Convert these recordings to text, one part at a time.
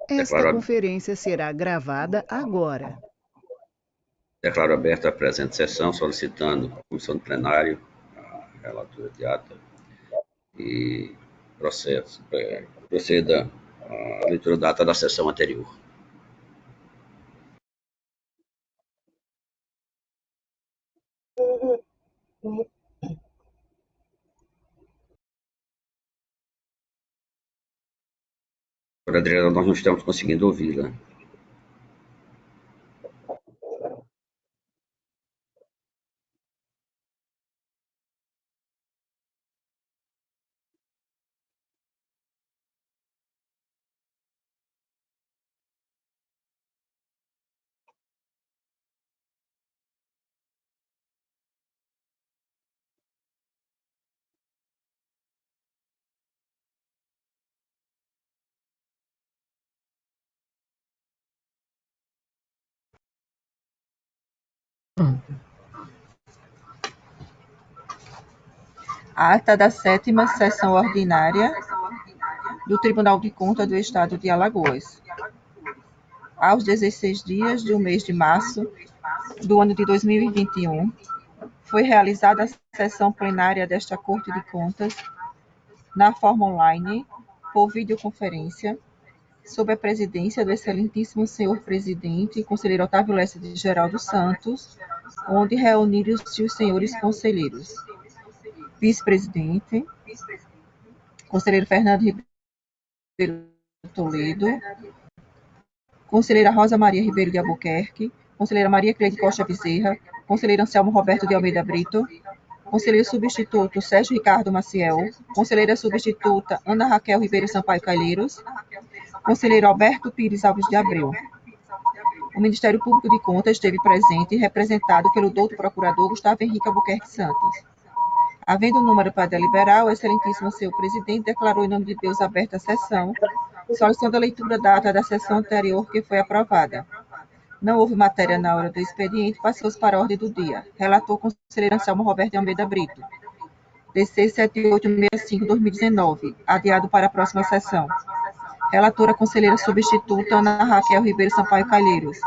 Esta Declaro, conferência será gravada agora. declaro aberta a presente sessão, solicitando a comissão do plenário, a relatora de ata, e proceda a leitura da ata da sessão anterior. Adriana, nós não estamos conseguindo ouvi-la. Ata da 7ª Sessão Ordinária do Tribunal de Contas do Estado de Alagoas. Aos 16 dias do mês de março do ano de 2021, foi realizada a sessão plenária desta Corte de Contas na forma online, por videoconferência, sob a presidência do excelentíssimo senhor presidente, conselheiro Otávio Lessa de Geraldo Santos, onde reuniram-se os senhores conselheiros. Vice-presidente, conselheiro Fernando Ribeiro Toledo, conselheira Rosa Maria Ribeiro de Albuquerque, conselheira Maria Cleide Costa Bezerra, conselheiro Anselmo Roberto de Almeida Brito, conselheiro substituto Sérgio Ricardo Maciel, conselheira substituta Ana Raquel Ribeiro Sampaio Calheiros, conselheiro Alberto Pires Alves de Abreu. O Ministério Público de Contas esteve presente, representado pelo doutor procurador Gustavo Henrique Albuquerque Santos. Havendo número para deliberar, o excelentíssimo senhor presidente declarou em nome de Deus aberta a sessão, solicitando a leitura da ata da sessão anterior que foi aprovada. Não houve matéria na hora do expediente, passou-se para a ordem do dia. Relator conselheiro Anselmo Roberto de Almeida Brito. DC 7865-2019, adiado para a próxima sessão. Relatora conselheira substituta Ana Raquel Ribeiro Sampaio Calheiros.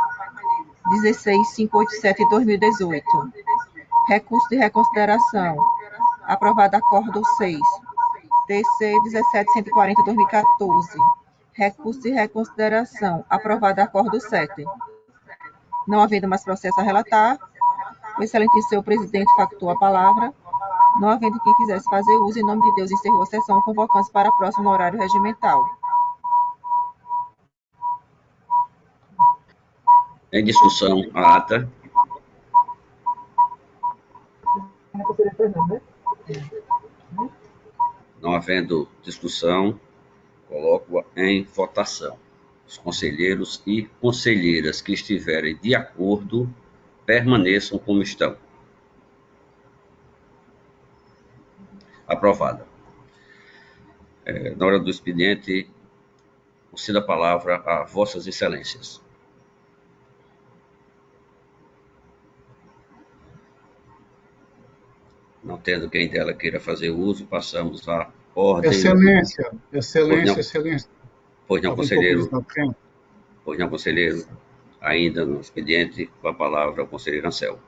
16587-2018. Recurso de reconsideração. Aprovado acordo 6. DC 17140-2014. Recurso de reconsideração. Aprovado acordo 7. Não havendo mais processo a relatar, o excelentíssimo senhor presidente factuou a palavra. Não havendo quem quisesse fazer uso, em nome de Deus, encerrou a sessão, convocando-se para a próxima horário regimental. Em discussão, a ata. Não havendo discussão, coloco-a em votação. Os conselheiros e conselheiras que estiverem de acordo permaneçam como estão. Aprovada. Na hora do expediente, concedo a palavra a Vossas Excelências. Não tendo quem dela queira fazer uso, passamos à ordem. Excelência, Pois não, conselheiro. Pois não, conselheiro. Ainda no expediente, com a palavra ao conselheiro Anselmo.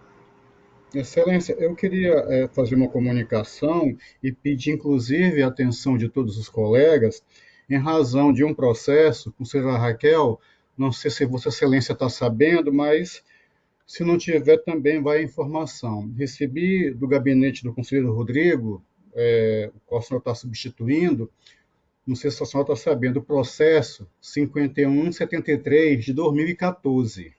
Excelência, eu queria fazer uma comunicação e pedir, inclusive, a atenção de todos os colegas, em razão de um processo, conselheira Raquel, não sei se Vossa Excelência está sabendo, mas se não tiver, também vai a informação. Recebi do gabinete do conselheiro Rodrigo, o qual o senhor está substituindo, não sei se o senhor está sabendo, o processo 5173 de 2014,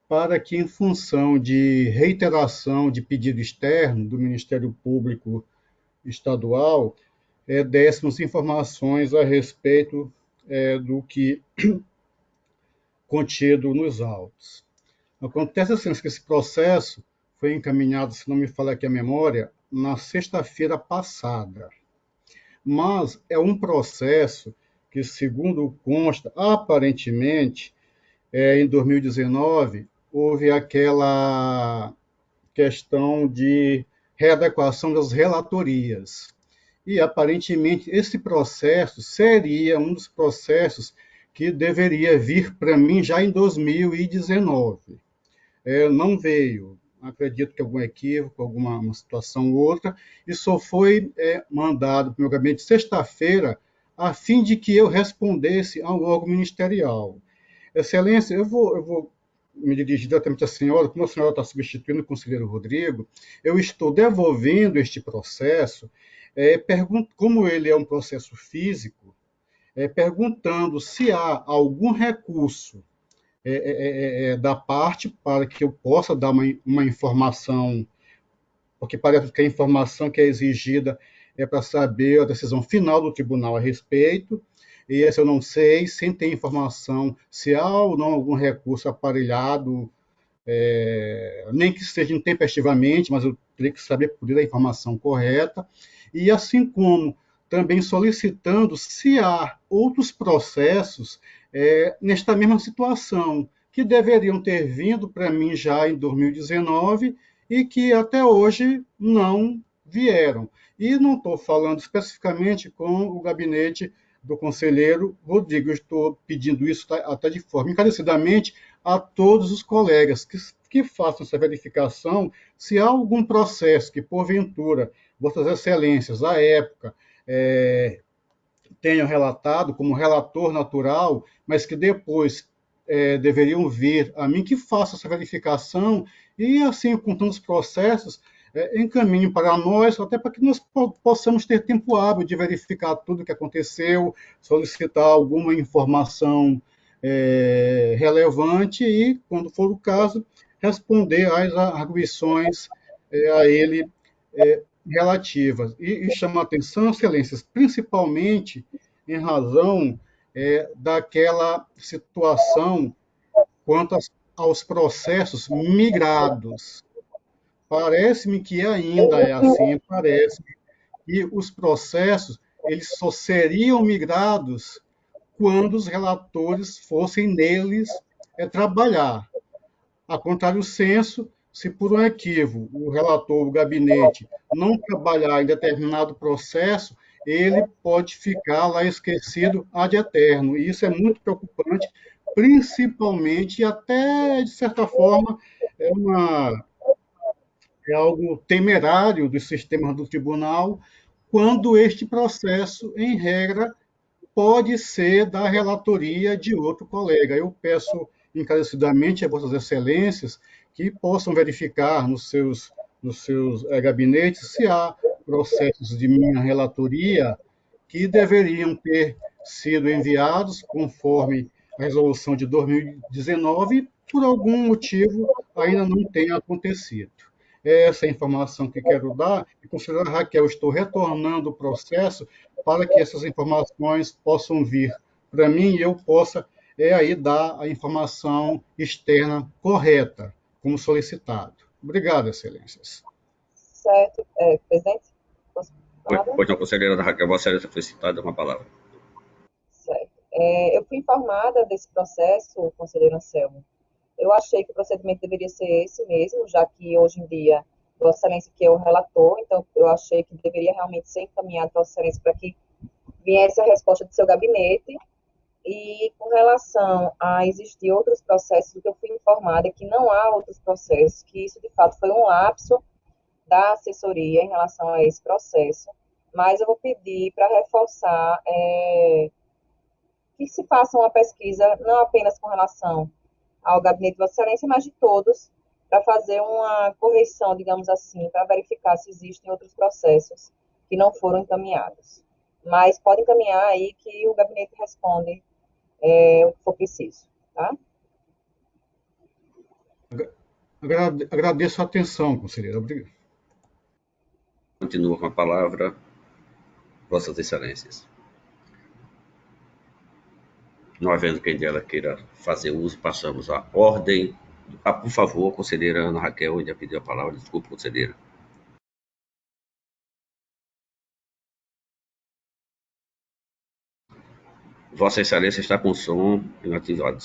para que, em função de reiteração de pedido externo do Ministério Público Estadual, dessemos informações a respeito do que contido nos autos. Acontece assim, que esse processo foi encaminhado, se não me falha aqui a memória, na sexta-feira passada. Mas é um processo que, segundo consta, aparentemente, em 2019, houve aquela questão de readequação das relatorias. E, aparentemente, esse processo seria um dos processos que deveria vir para mim já em 2019. Não veio. Acredito que algum equívoco, alguma uma situação ou outra, e só foi mandado para o meu gabinete sexta-feira, a fim de que eu respondesse ao órgão ministerial. Excelência, eu vou me dirigir diretamente à senhora, como a senhora está substituindo o conselheiro Rodrigo, eu estou devolvendo este processo, como ele é um processo físico, perguntando se há algum recurso da parte para que eu possa dar uma informação, porque parece que a informação que é exigida é para saber a decisão final do tribunal a respeito, e essa eu não sei, sem ter informação se há ou não algum recurso aparelhado, nem que seja intempestivamente, mas eu teria que saber por a informação correta, e assim como também solicitando se há outros processos nesta mesma situação, que deveriam ter vindo para mim já em 2019 e que até hoje não vieram. E não estou falando especificamente com o gabinete do conselheiro Rodrigo, eu estou pedindo isso até de forma encarecidamente a todos os colegas que façam essa verificação se há algum processo que, porventura, Vossas Excelências, à época, tenham relatado como relator natural, mas que depois deveriam vir a mim, que faça essa verificação e, assim, com tantos processos, encaminhem para nós, até para que nós possamos ter tempo hábil de verificar tudo o que aconteceu, solicitar alguma informação relevante e, quando for o caso, responder às arguições a ele relativas. E chama a atenção, excelências, principalmente em razão daquela situação quanto aos processos migrados. Parece-me que ainda é assim, parece que os processos eles só seriam migrados quando os relatores fossem neles trabalhar. A contrário senso, se por um equívoco o relator, o gabinete, não trabalhar em determinado processo, ele pode ficar lá esquecido ad eterno. E isso é muito preocupante, principalmente, e até, de certa forma, é, uma, é algo temerário dos sistemas do tribunal, quando este processo, em regra, pode ser da relatoria de outro colega. Eu peço encarecidamente a Vossas Excelências que possam verificar nos seus gabinetes se há processos de minha relatoria que deveriam ter sido enviados conforme a resolução de 2019 e, por algum motivo, ainda não tenha acontecido. Essa é a informação que quero dar. E, considerada Raquel, estou retornando o processo para que essas informações possam vir para mim e eu possa aí dar a informação externa correta, como solicitado. Obrigado, excelências. Certo. Presidente, posso falar? Pois não, conselheira Raquel, Vossa Excelência foi citada uma palavra. Certo. Eu fui informada desse processo, conselheiro Anselmo. Eu achei que o procedimento deveria ser esse mesmo, já que hoje em dia Vossa Excelência que é o relator, então eu achei que deveria realmente ser encaminhado Vossa Excelência para que viesse a resposta do seu gabinete. E com relação a existir outros processos, o que eu fui informada é que não há outros processos, que isso de fato foi um lapso da assessoria em relação a esse processo, mas eu vou pedir para reforçar que se faça uma pesquisa, não apenas com relação ao gabinete de Vossa Excelência, mas de todos, para fazer uma correção, digamos assim, para verificar se existem outros processos que não foram encaminhados. Mas pode encaminhar aí que o gabinete responde o que for preciso, tá? Agradeço a atenção, conselheira. Obrigado. Continua com a palavra, Vossas Excelências. Não havendo quem dela queira fazer uso, passamos à ordem. Por favor, conselheira Ana Raquel, ainda pediu a palavra. Desculpe, conselheira. Vossa Excelência está com som inativado.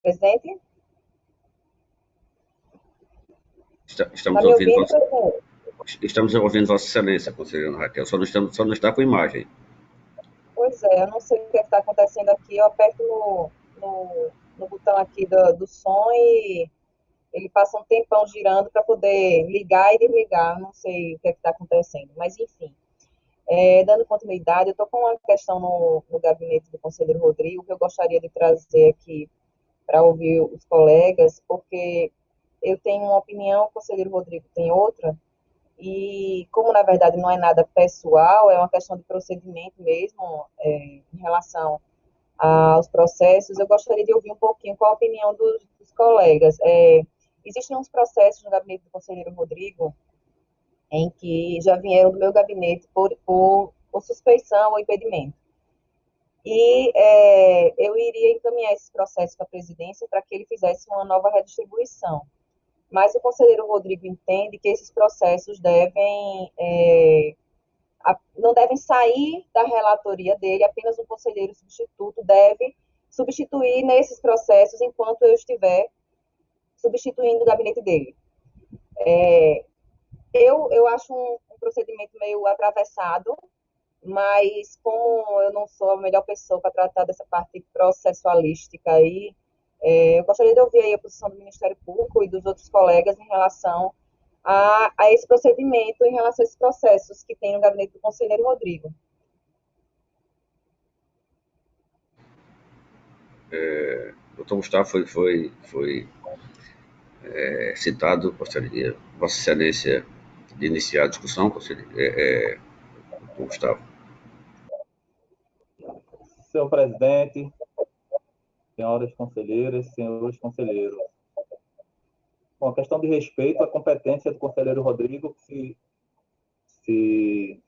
Presidente? Está Estamos me ouvindo, ouvindo, presidente? estamos ouvindo Vossa Excelência, conselheira Raquel, só não está com imagem. Pois é, eu não sei o que está acontecendo aqui. Eu aperto no botão aqui do som e ele passa um tempão girando para poder ligar e desligar. Não sei o que está acontecendo, mas enfim. Dando continuidade, eu estou com uma questão no gabinete do conselheiro Rodrigo que eu gostaria de trazer aqui para ouvir os colegas, porque eu tenho uma opinião, o conselheiro Rodrigo tem outra, e como na verdade não é nada pessoal, é uma questão de procedimento mesmo, em relação aos processos, eu gostaria de ouvir um pouquinho qual a opinião dos colegas. Existem uns processos no gabinete do conselheiro Rodrigo em que já vieram do meu gabinete por suspeição ou impedimento. E eu iria encaminhar esse processo para a presidência para que ele fizesse uma nova redistribuição. Mas o conselheiro Rodrigo entende que esses processos não devem sair da relatoria dele, apenas um conselheiro substituto deve substituir nesses processos enquanto eu estiver substituindo o gabinete dele. Eu acho um procedimento meio atravessado, mas como eu não sou a melhor pessoa para tratar dessa parte processualística aí, eu gostaria de ouvir aí a posição do Ministério Público e dos outros colegas em relação a esse procedimento, em relação a esses processos que tem no gabinete do conselheiro Rodrigo. Doutor Gustavo foi citado, gostaria, Vossa Excelência, de iniciar a discussão, doutor Gustavo. Senhor presidente, senhoras conselheiras, senhores conselheiros. Bom, a questão de respeito à competência do conselheiro Rodrigo, que se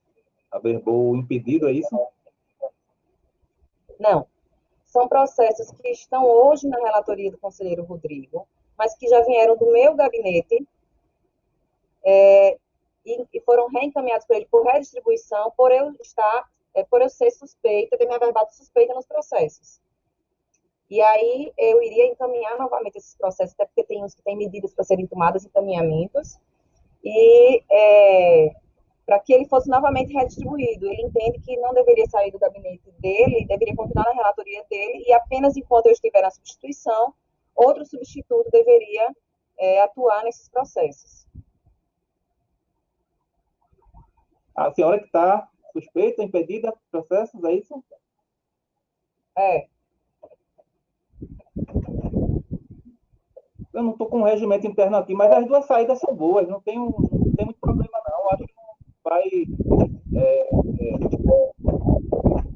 averbou impedido, é isso? Não. São processos que estão hoje na relatoria do conselheiro Rodrigo, mas que já vieram do meu gabinete e foram reencaminhados para ele por redistribuição, por eu ser suspeita, ter me averbado suspeita nos processos. E aí eu iria encaminhar novamente esses processos, até porque tem uns que têm medidas para serem tomadas, encaminhamentos, e para que ele fosse novamente redistribuído. Ele entende que não deveria sair do gabinete dele, deveria continuar na relatoria dele, e apenas enquanto eu estiver na substituição, outro substituto deveria atuar nesses processos. A senhora que está suspeita, impedida, processos, é isso? Eu não estou com um regimento interno aqui, mas as duas saídas são boas, não tem muito problema não. Acho que não vai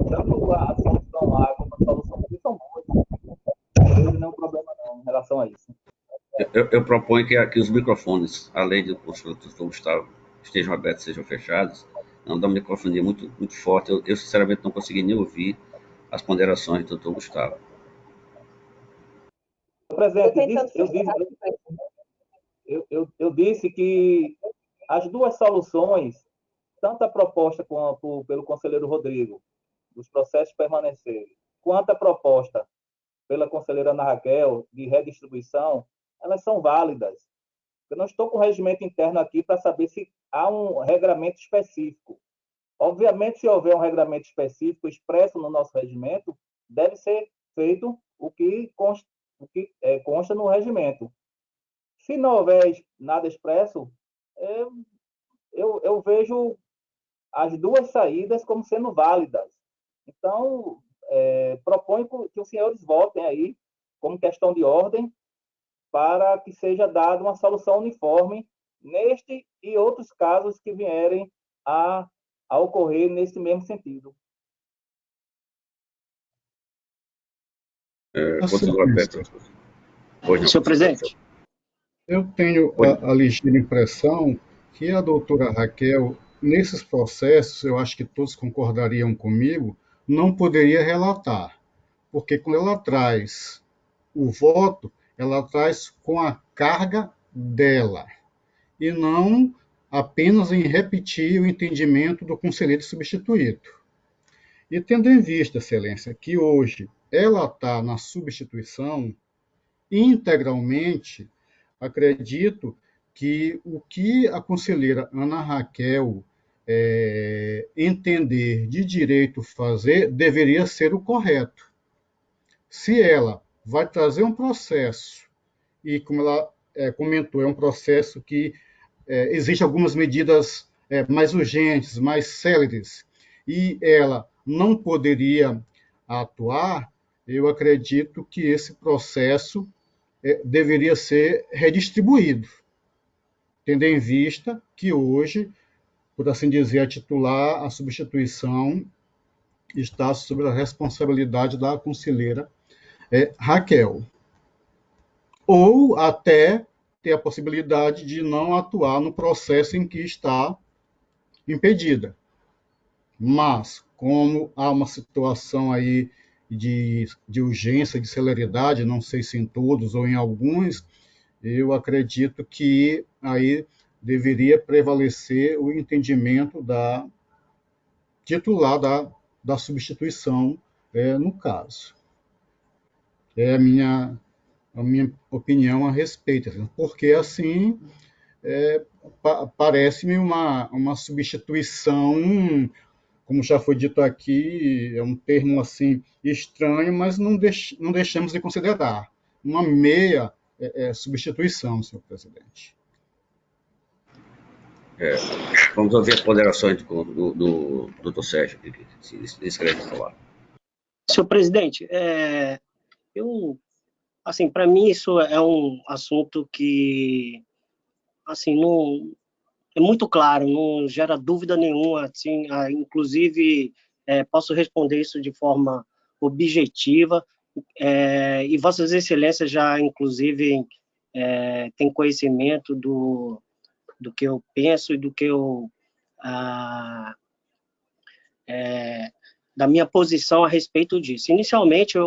tanto a solução A como a solução B são boas. Não vejo nenhum problema não em relação a isso. Eu proponho que os microfones, além do doutor Gustavo, estejam abertos, sejam fechados. Não dá uma microfonia muito forte. Eu, sinceramente, não consegui nem ouvir as ponderações do doutor Gustavo. Presidente, eu disse que as duas soluções, tanto a proposta pelo conselheiro Rodrigo, dos processos permanecerem, quanto a proposta pela conselheira Ana Raquel, de redistribuição, elas são válidas. Eu não estou com o regimento interno aqui para saber se há um regramento específico. Obviamente, se houver um regramento específico expresso no nosso regimento, deve ser feito o que consta no regimento. Se não houver nada expresso, eu vejo as duas saídas como sendo válidas. Então, proponho que os senhores votem aí, como questão de ordem, para que seja dada uma solução uniforme neste e outros casos que vierem a ocorrer nesse mesmo sentido. Senhor presidente. Eu tenho a ligeira impressão que a doutora Raquel, nesses processos, eu acho que todos concordariam comigo, não poderia relatar, porque quando ela traz o voto, ela traz com a carga dela, e não apenas em repetir o entendimento do conselheiro substituído. E tendo em vista, Excelência, que hoje ela está na substituição, integralmente, acredito que o que a conselheira Ana Raquel entender de direito fazer deveria ser o correto. Se ela vai trazer um processo, e como ela comentou, é um processo que existe algumas medidas mais urgentes, mais céleres, e ela não poderia atuar, eu acredito que esse processo deveria ser redistribuído, tendo em vista que hoje, por assim dizer, a titular, a substituição está sob a responsabilidade da conselheira Raquel. Ou até ter a possibilidade de não atuar no processo em que está impedida. Mas, como há uma situação aí de urgência, de celeridade, não sei se em todos ou em alguns, eu acredito que aí deveria prevalecer o entendimento da titular da substituição, no caso. É a minha opinião a respeito, porque assim parece-me uma substituição, como já foi dito aqui, é um termo assim estranho, mas não deixamos de considerar uma meia substituição, senhor presidente. Vamos ouvir as ponderações do doutor Sérgio, que se inscreve falar. Senhor presidente, assim, para mim isso é um assunto que, assim, não é muito claro, não gera dúvida nenhuma, assim, inclusive posso responder isso de forma objetiva, e Vossas Excelências já, inclusive, tem conhecimento do que eu penso e do que eu da minha posição a respeito disso. Inicialmente,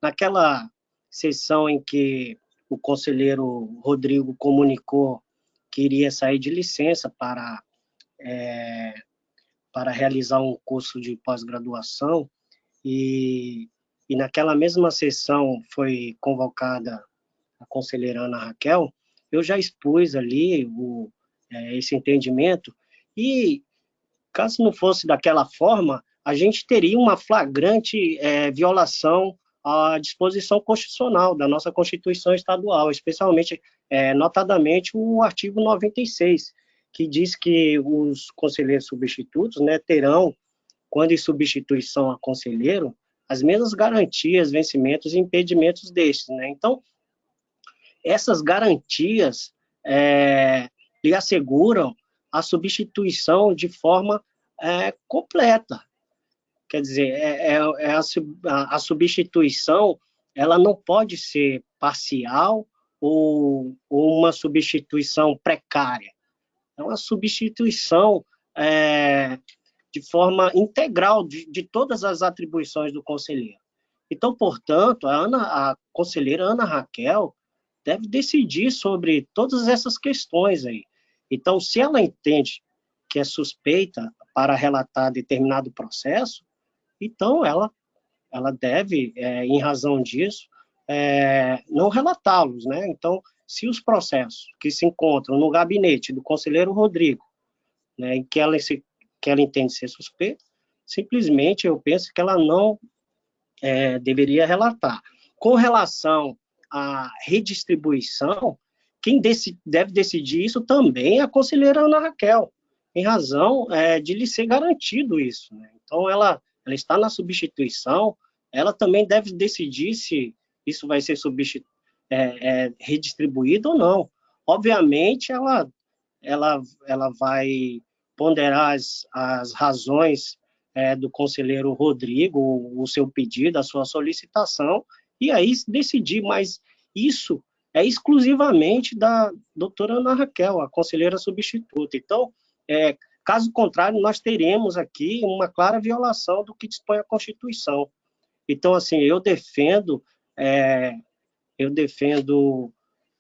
naquela sessão em que o conselheiro Rodrigo comunicou que iria sair de licença para realizar um curso de pós-graduação, e naquela mesma sessão foi convocada a conselheira Ana Raquel, eu já expus ali esse entendimento, e caso não fosse daquela forma, a gente teria uma flagrante violação à disposição constitucional da nossa Constituição Estadual, especialmente, notadamente, o artigo 96, que diz que os conselheiros substitutos, né, terão, quando em substituição a conselheiro, as mesmas garantias, vencimentos e impedimentos destes, né? Então, essas garantias lhe asseguram a substituição de forma completa. Quer dizer, a substituição ela não pode ser parcial ou uma substituição precária. É uma substituição de forma integral de todas as atribuições do conselheiro. Então, portanto, a conselheira Ana Raquel deve decidir sobre todas essas questões aí. Então, se ela entende que é suspeita para relatar determinado processo, então ela deve, em razão disso, não relatá-los, né? Então, se os processos que se encontram no gabinete do conselheiro Rodrigo, né, em que ela entende ser suspeita, simplesmente eu penso que ela não deveria relatar. Com relação à redistribuição, quem deve decidir isso também é a conselheira Ana Raquel, em razão de lhe ser garantido isso, né? Então, ela está na substituição, ela também deve decidir se isso vai ser redistribuído ou não. Obviamente, ela vai ponderar as razões do conselheiro Rodrigo, o seu pedido, a sua solicitação, e aí decidir, mas isso é exclusivamente da doutora Ana Raquel, a conselheira substituta. Então, caso contrário, nós teremos aqui uma clara violação do que dispõe a Constituição. Então, assim, eu defendo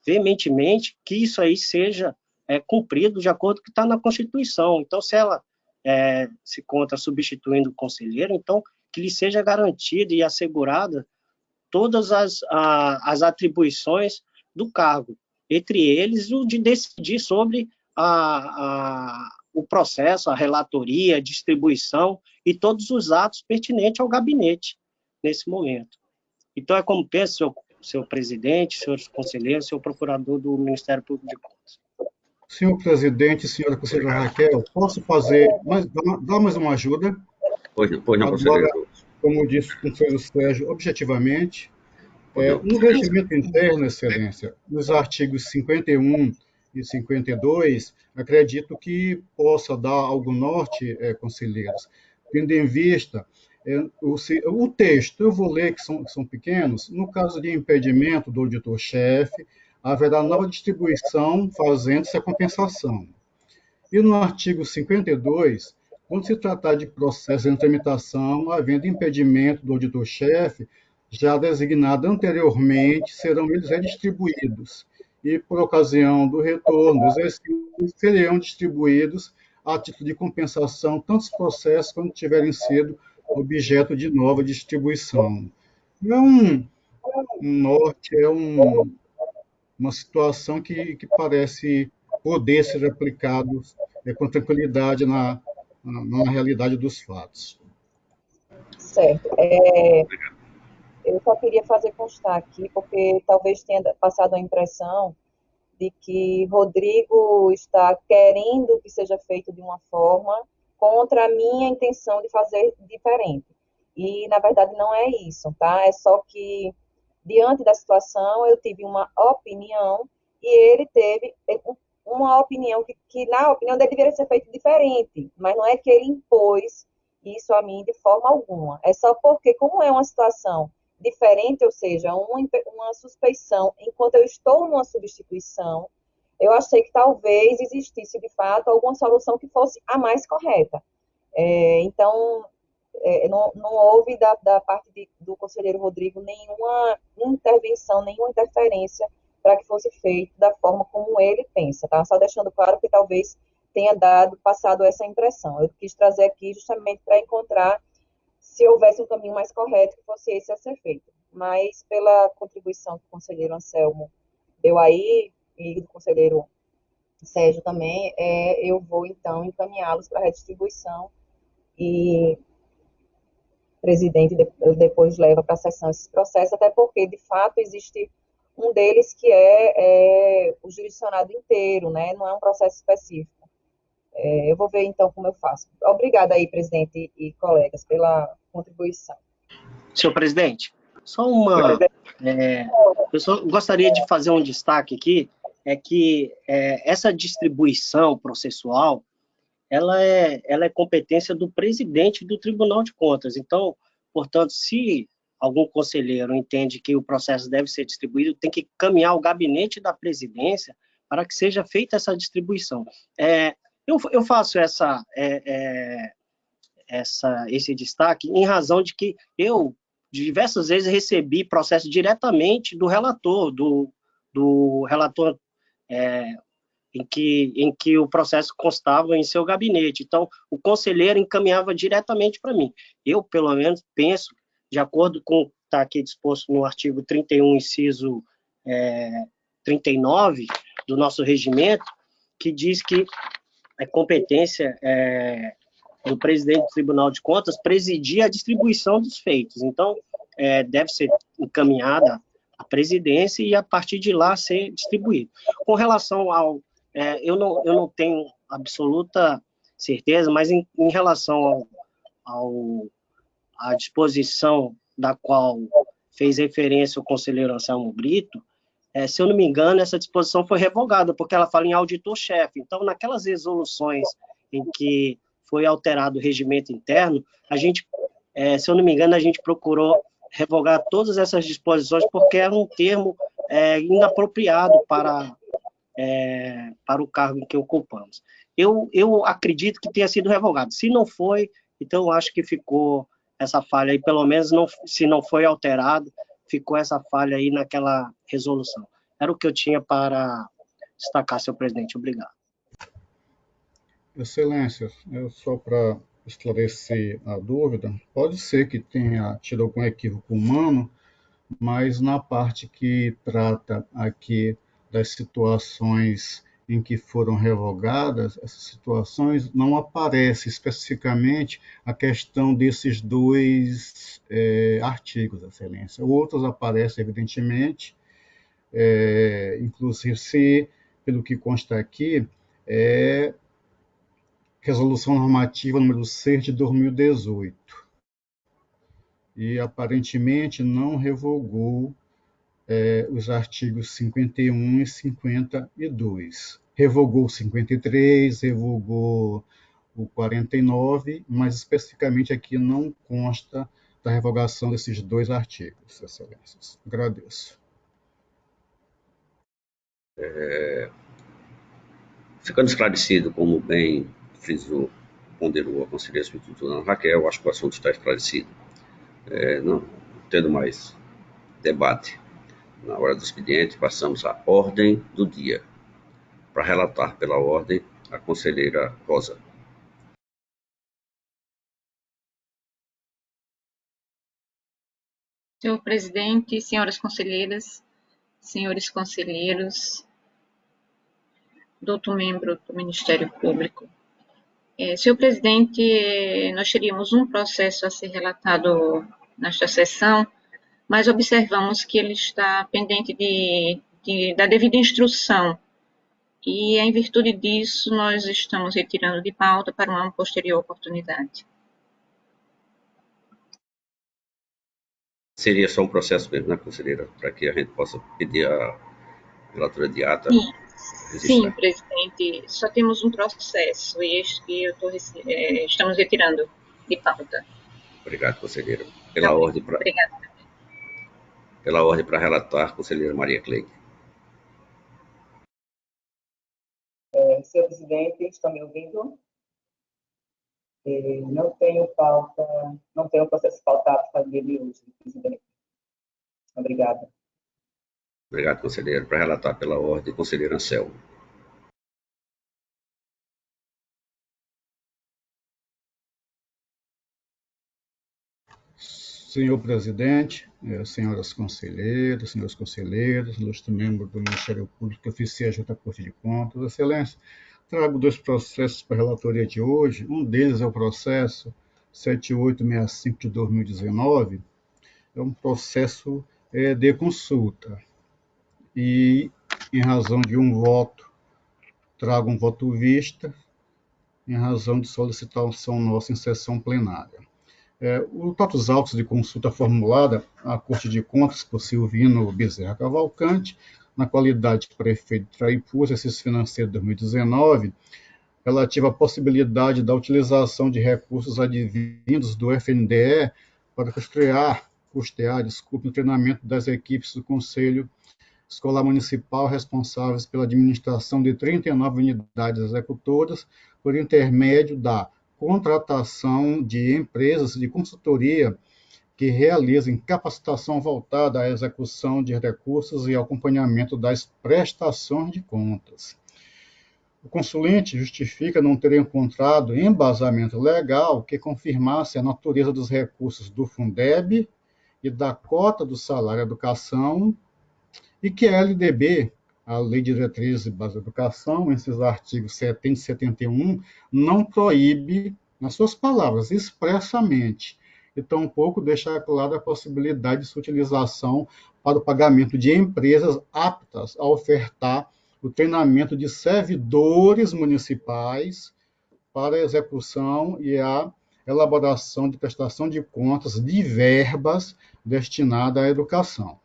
veementemente que isso aí seja cumprido de acordo com o que está na Constituição. Então, se ela se encontra substituindo o conselheiro, então que lhe seja garantida e assegurada todas as atribuições do cargo, entre eles o de decidir sobre o processo, a relatoria, a distribuição e todos os atos pertinentes ao gabinete nesse momento. Então, é como pensa, senhor presidente, senhores conselheiros, senhor procurador do Ministério Público de Contas. Senhor presidente, senhora conselheira Raquel, posso fazer dar mais uma ajuda? Pois não, Agora, conselheiro. como disse o conselheiro Sérgio, objetivamente, Pois não. no regimento interno, excelência, nos artigos 51 e 52, acredito que possa dar algo norte, conselheiros, tendo em vista o texto, eu vou ler que são pequenos, no caso de impedimento do auditor-chefe, haverá nova distribuição fazendo-se a compensação. E no artigo 52, quando se tratar de processo em tramitação, havendo impedimento do auditor-chefe, já designado anteriormente, serão eles redistribuídos. E, por ocasião do retorno do exercício, serão distribuídos a título de compensação tantos processos quanto tiverem sido objeto de nova distribuição. É um norte, uma situação que parece poder ser aplicado com tranquilidade na realidade dos fatos. Certo. Eu só queria fazer constar aqui, porque talvez tenha passado a impressão de que Rodrigo está querendo que seja feito de uma forma contra a minha intenção de fazer diferente. E, na verdade, não é isso, tá? É só que, diante da situação, eu tive uma opinião e ele teve uma opinião que na opinião dele, deveria ser feito diferente, mas não é que ele impôs isso a mim de forma alguma. É só porque, como é uma situação diferente, ou seja, uma suspeição, enquanto eu estou numa substituição, eu achei que talvez existisse, de fato, alguma solução que fosse a mais correta. Então, não houve da parte do conselheiro Rodrigo nenhuma intervenção, nenhuma interferência para que fosse feito da forma como ele pensa, tá? Só deixando claro que talvez tenha passado essa impressão. Eu quis trazer aqui justamente para encontrar se houvesse um caminho mais correto que fosse esse a ser feito. Mas pela contribuição que o conselheiro Anselmo deu aí, e do conselheiro Sérgio também, eu vou então encaminhá-los para a redistribuição e o presidente depois leva para a sessão esses processos, até porque, de fato, existe um deles que é o jurisdicionado inteiro, né? Não é um processo específico. Eu vou ver, então, como eu faço. Obrigada aí, presidente e colegas, pela contribuição. Senhor presidente, só uma... eu só gostaria de fazer um destaque aqui, é que essa distribuição processual, ela é competência do presidente do Tribunal de Contas. Então, portanto, se algum conselheiro entende que o processo deve ser distribuído, tem que caminhar ao gabinete da presidência para que seja feita essa distribuição. Eu faço esse destaque em razão de que eu, diversas vezes, recebi processo diretamente do relator, do relator em que o processo constava em seu gabinete. Então, o conselheiro encaminhava diretamente para mim. Eu, pelo menos, penso, de acordo com o que está aqui disposto no artigo 31, inciso 39 do nosso regimento, que diz que é competência do presidente do Tribunal de Contas presidir a distribuição dos feitos. Então, deve ser encaminhada à presidência e, a partir de lá, ser distribuído. Com relação ao... eu não tenho absoluta certeza, mas em relação à disposição da qual fez referência o conselheiro Anselmo Brito, se eu não me engano, essa disposição foi revogada, porque ela fala em auditor-chefe. Então, naquelas resoluções em que foi alterado o regimento interno, a gente, se eu não me engano, a gente procurou revogar todas essas disposições, porque era um termo inapropriado para o cargo em que ocupamos. Eu acredito que tenha sido revogado. Se não foi, então eu acho que ficou essa falha aí, pelo menos se não foi alterado, ficou essa falha aí naquela resolução. Era o que eu tinha para destacar, senhor presidente. Obrigado. Excelência, só para esclarecer a dúvida, pode ser que tenha tido algum equívoco humano, mas na parte que trata aqui das situações em que foram revogadas, essas situações não aparece especificamente a questão desses dois artigos, Excelência. Outros aparecem, evidentemente, inclusive se, pelo que consta aqui, é Resolução Normativa número 6 de 2018, e aparentemente não revogou os artigos 51 e 52. Revogou o 53, revogou o 49, mas especificamente aqui não consta da revogação desses dois artigos, Excelências. Agradeço. Ficando esclarecido, como bem frisou, ponderou a conselheira substituta Ana Raquel, acho que o assunto está esclarecido. Não tendo mais debate na hora do expediente, passamos à ordem do dia. Para relatar pela ordem, a conselheira Rosa. Senhor presidente, senhoras conselheiras, senhores conselheiros, doutor membro do Ministério Público. Senhor presidente, nós teríamos um processo a ser relatado nesta sessão, mas observamos que ele está pendente da devida instrução, e em virtude disso nós estamos retirando de pauta para uma posterior oportunidade. Seria só um processo mesmo, né, conselheira? Para que a gente possa pedir a relatura de ata. Sim, presidente, só temos um processo e este que estamos retirando de pauta. Obrigado, conselheira. Pela ordem para relatar, conselheira Maria Cleide. Senhor presidente, está me ouvindo? Não tenho pauta, não tenho processo pautado para o dia de hoje, presidente. Obrigada. Obrigado, conselheiro. Para relatar pela ordem, conselheiro Anselmo. Senhor presidente, senhoras conselheiras, senhores conselheiros, ilustre membro do Ministério Público, oficial da Corte de Contas, Excelência, trago dois processos para a relatoria de hoje. Um deles é o processo 7865 de 2019, é um processo de consulta. E, em razão de um voto, trago um voto vista, em razão de solicitação nossa em sessão plenária. O totus autos de consulta formulada à Corte de Contas por Silvino Bezerra Cavalcante, na qualidade de prefeito de Traipu, exercício financeiro de 2019, relativa à possibilidade da utilização de recursos advindos do FNDE para custear o treinamento das equipes do Conselho Escolar Municipal responsáveis pela administração de 39 unidades executoras por intermédio da contratação de empresas de consultoria que realizem capacitação voltada à execução de recursos e ao acompanhamento das prestações de contas. O consulente justifica não ter encontrado embasamento legal que confirmasse a natureza dos recursos do Fundeb e da cota do salário educação, e que a LDB, a Lei de Diretrizes e Bases da Educação, em seus artigos 70 e 71, não proíbe, nas suas palavras, expressamente, e tampouco deixa clara a possibilidade de sua utilização para o pagamento de empresas aptas a ofertar o treinamento de servidores municipais para a execução e a elaboração de prestação de contas de verbas destinadas à educação.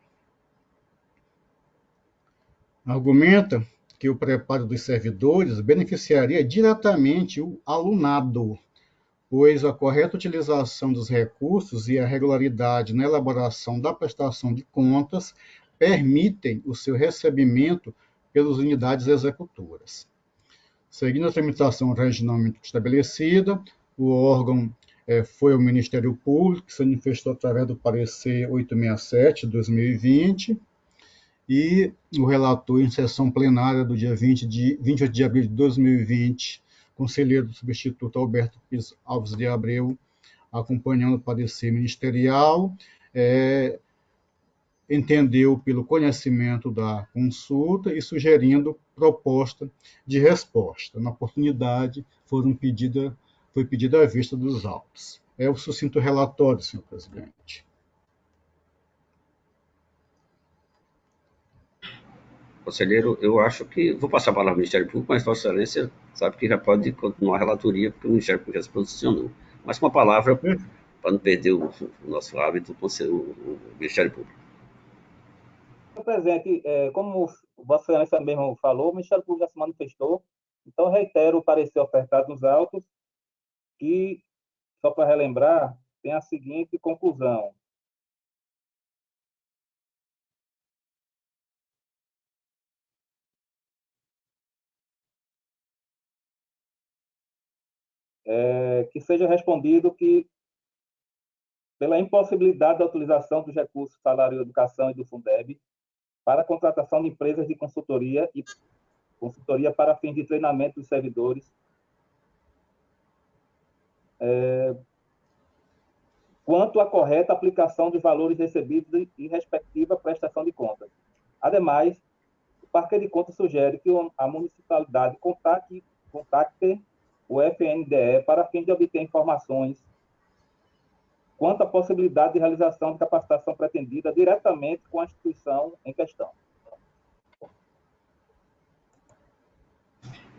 Argumenta que o preparo dos servidores beneficiaria diretamente o alunado, pois a correta utilização dos recursos e a regularidade na elaboração da prestação de contas permitem o seu recebimento pelas unidades executoras. Seguindo a tramitação regionalmente estabelecida, o órgão foi ao Ministério Público, que se manifestou através do parecer 867 de 2020, e o relator, em sessão plenária do dia 28 de abril de 2020, conselheiro substituto Alberto Pires Alves de Abreu, acompanhando o parecer ministerial, entendeu pelo conhecimento da consulta e sugerindo proposta de resposta. Na oportunidade, foi pedida a vista dos autos. É o sucinto relatório, senhor presidente. Conselheiro, eu acho que vou passar a palavra ao Ministério Público, mas Vossa Excelência sabe que já pode continuar a relatoria, porque o Ministério Público já se posicionou. Mas com a palavra, para não perder o nosso hábito, o Ministério Público. Senhor presidente, como Vossa Excelência mesmo falou, o Ministério Público já se manifestou, então reitero o parecer ofertado nos autos, que, só para relembrar, tem a seguinte conclusão. Que seja respondido que, pela impossibilidade da utilização dos recursos salário e educação e do Fundeb para a contratação de empresas de consultoria e consultoria para fins de treinamento dos servidores, quanto à correta aplicação dos valores recebidos e respectiva prestação de contas. Ademais, o Parquet de Contas sugere que a municipalidade contacte o FNDE para fins de obter informações quanto à possibilidade de realização de capacitação pretendida diretamente com a instituição em questão.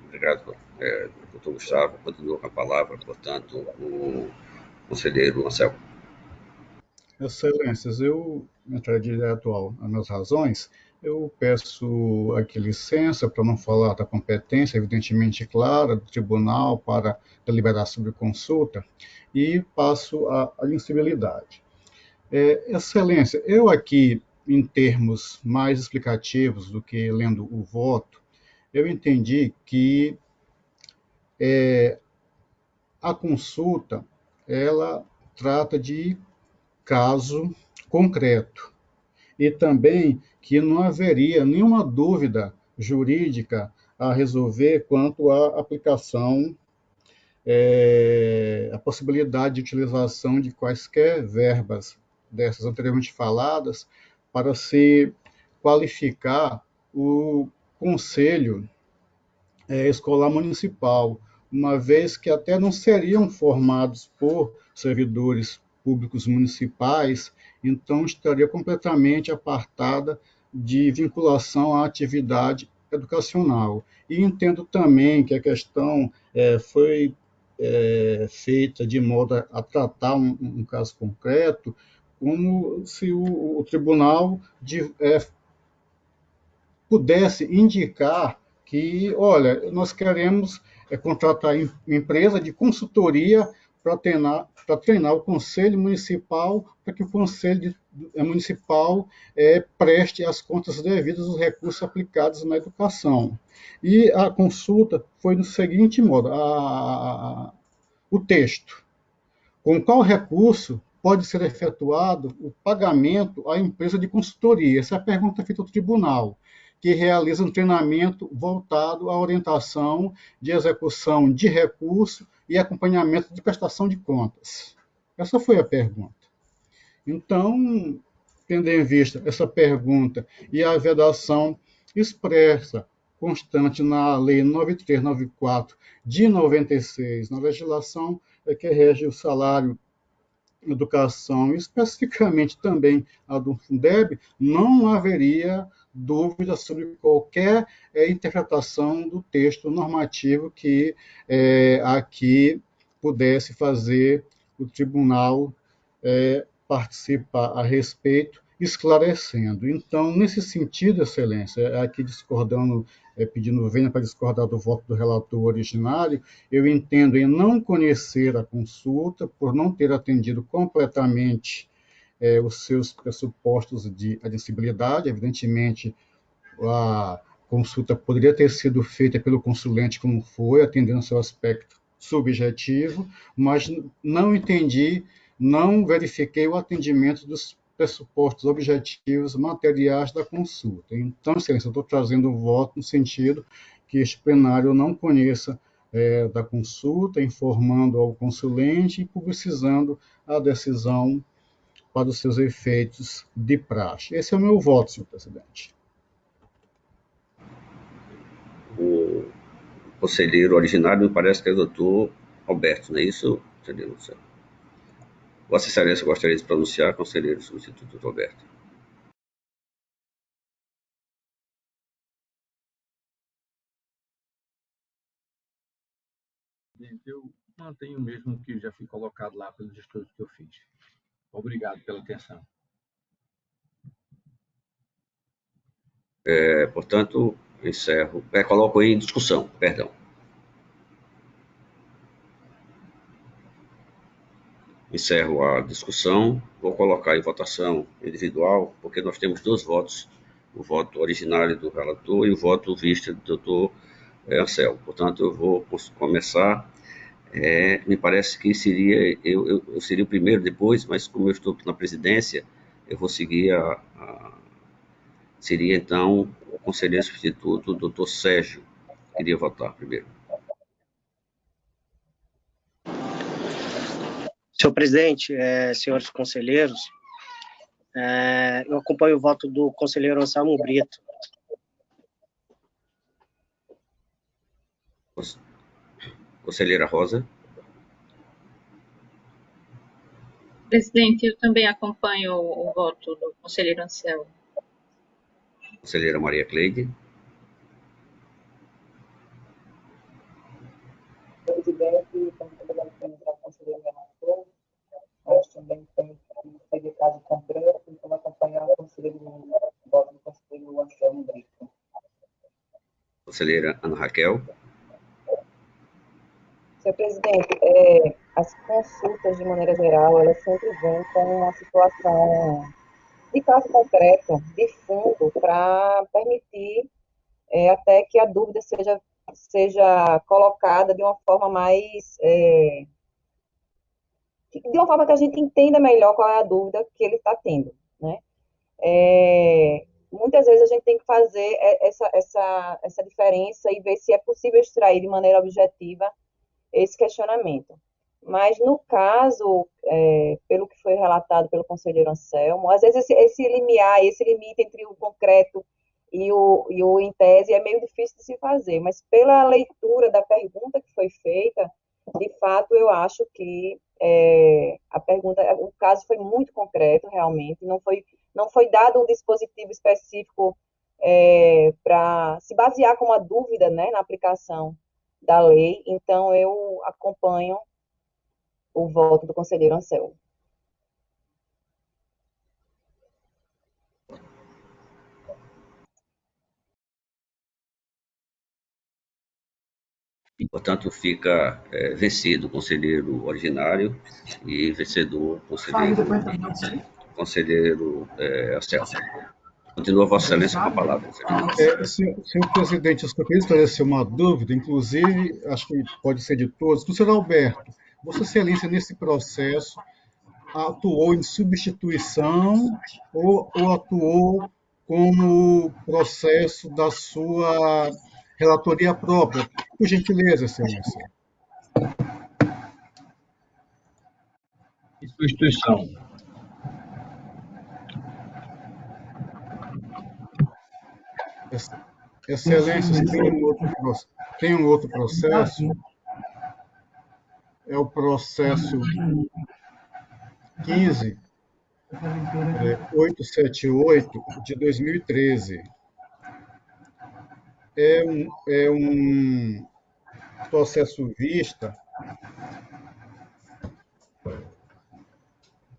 Obrigado, doutor Gustavo. Continua com a palavra, portanto, o conselheiro Anselmo. Excelências, eu entrarei direto às minhas razões. Eu peço aqui licença para não falar da competência, evidentemente clara, do tribunal para deliberar sobre consulta, e passo à admissibilidade. Excelência, eu aqui, em termos mais explicativos do que lendo o voto, eu entendi que a consulta, ela trata de caso concreto, e também que não haveria nenhuma dúvida jurídica a resolver quanto à aplicação, a possibilidade de utilização de quaisquer verbas dessas anteriormente faladas para se qualificar o Conselho Escolar Municipal, uma vez que até não seriam formados por servidores públicos municipais, então estaria completamente apartada de vinculação à atividade educacional. E entendo também que a questão foi feita de modo a tratar um caso concreto, como se o tribunal pudesse indicar que, olha, nós queremos contratar empresa de consultoria para treinar o Conselho Municipal, para que o Conselho Municipal preste as contas devidas dos recursos aplicados na educação. E a consulta foi no seguinte modo, o texto. Com qual recurso pode ser efetuado o pagamento à empresa de consultoria? Essa é a pergunta feita ao tribunal, que realiza um treinamento voltado à orientação de execução de recurso e acompanhamento de prestação de contas. Essa foi a pergunta. Então, tendo em vista essa pergunta e a vedação expressa, constante na Lei 9394 de 96, na legislação que rege o salário, educação, especificamente também a do Fundeb, não haveria dúvida sobre qualquer interpretação do texto normativo que aqui pudesse fazer o tribunal participar a respeito, esclarecendo. Então, nesse sentido, Excelência, aqui discordando, pedindo vênia para discordar do voto do relator originário, eu entendo em não conhecer a consulta, por não ter atendido completamente os seus pressupostos de admissibilidade. Evidentemente, a consulta poderia ter sido feita pelo consulente como foi, atendendo ao seu aspecto subjetivo, mas não entendi, não verifiquei o atendimento dos pressupostos objetivos materiais da consulta. Então, Excelência, eu estou trazendo o voto no sentido que este plenário não conheça da consulta, informando ao consulente e publicizando a decisão para os seus efeitos de praxe. Esse é o meu voto, senhor presidente. O conselheiro originário me parece que é o doutor Alberto, não é isso, conselheiro Luciano? Vossa Excelência gostaria de pronunciar, conselheiro substituto doutor Alberto. Eu mantenho o mesmo que já foi colocado lá pelos estudos que eu fiz. Obrigado pela atenção. Portanto, encerro. Coloco em discussão, perdão. Encerro a discussão. Vou colocar em votação individual, porque nós temos 2 votos: o voto originário do relator e o voto vista do doutor Anselmo. Portanto, eu vou começar. Me parece que eu seria o primeiro depois, mas como eu estou na presidência, eu vou seguir seria então o conselheiro substituto, o doutor Sérgio, que queria votar primeiro. Senhor presidente, senhores conselheiros, eu acompanho o voto do conselheiro Anselmo Brito. Conselheira Rosa. Presidente, eu também acompanho o voto do conselheiro Anselmo. Conselheira Maria Cleide. Presidente, também temos a conselheira relator, mas também tem que ser de caso concreto, então acompanhar o voto do conselheiro Anselmo Brito. Conselheira Ana Raquel. Senhor presidente, as consultas, de maneira geral, elas sempre vêm com uma situação de caso concreto, de fundo, para permitir até que a dúvida seja colocada de uma forma mais... de uma forma que a gente entenda melhor qual é a dúvida que ele está tendo, né? Muitas vezes a gente tem que fazer essa diferença e ver se é possível extrair de maneira objetiva esse questionamento. Mas, no caso, pelo que foi relatado pelo conselheiro Anselmo, às vezes esse limiar, esse limite entre o concreto e o em tese é meio difícil de se fazer, mas pela leitura da pergunta que foi feita, de fato, eu acho que o caso foi muito concreto, realmente, não foi dado um dispositivo específico para se basear com uma dúvida, né, na aplicação da lei, então eu acompanho o voto do conselheiro Anselmo. Portanto, fica vencido o conselheiro originário e vencedor o conselheiro Anselmo. Continua Vossa Excelência com a palavra. Senhor presidente, eu só queria esclarecer uma dúvida, inclusive, acho que pode ser de todos. Do senhor Alberto, Vossa Excelência, nesse processo, atuou em substituição ou atuou como processo da sua relatoria própria? Por gentileza, Excelência. Substituição. Excelência, tem um outro processo, é o processo 15.878 de 2013. É um processo vista.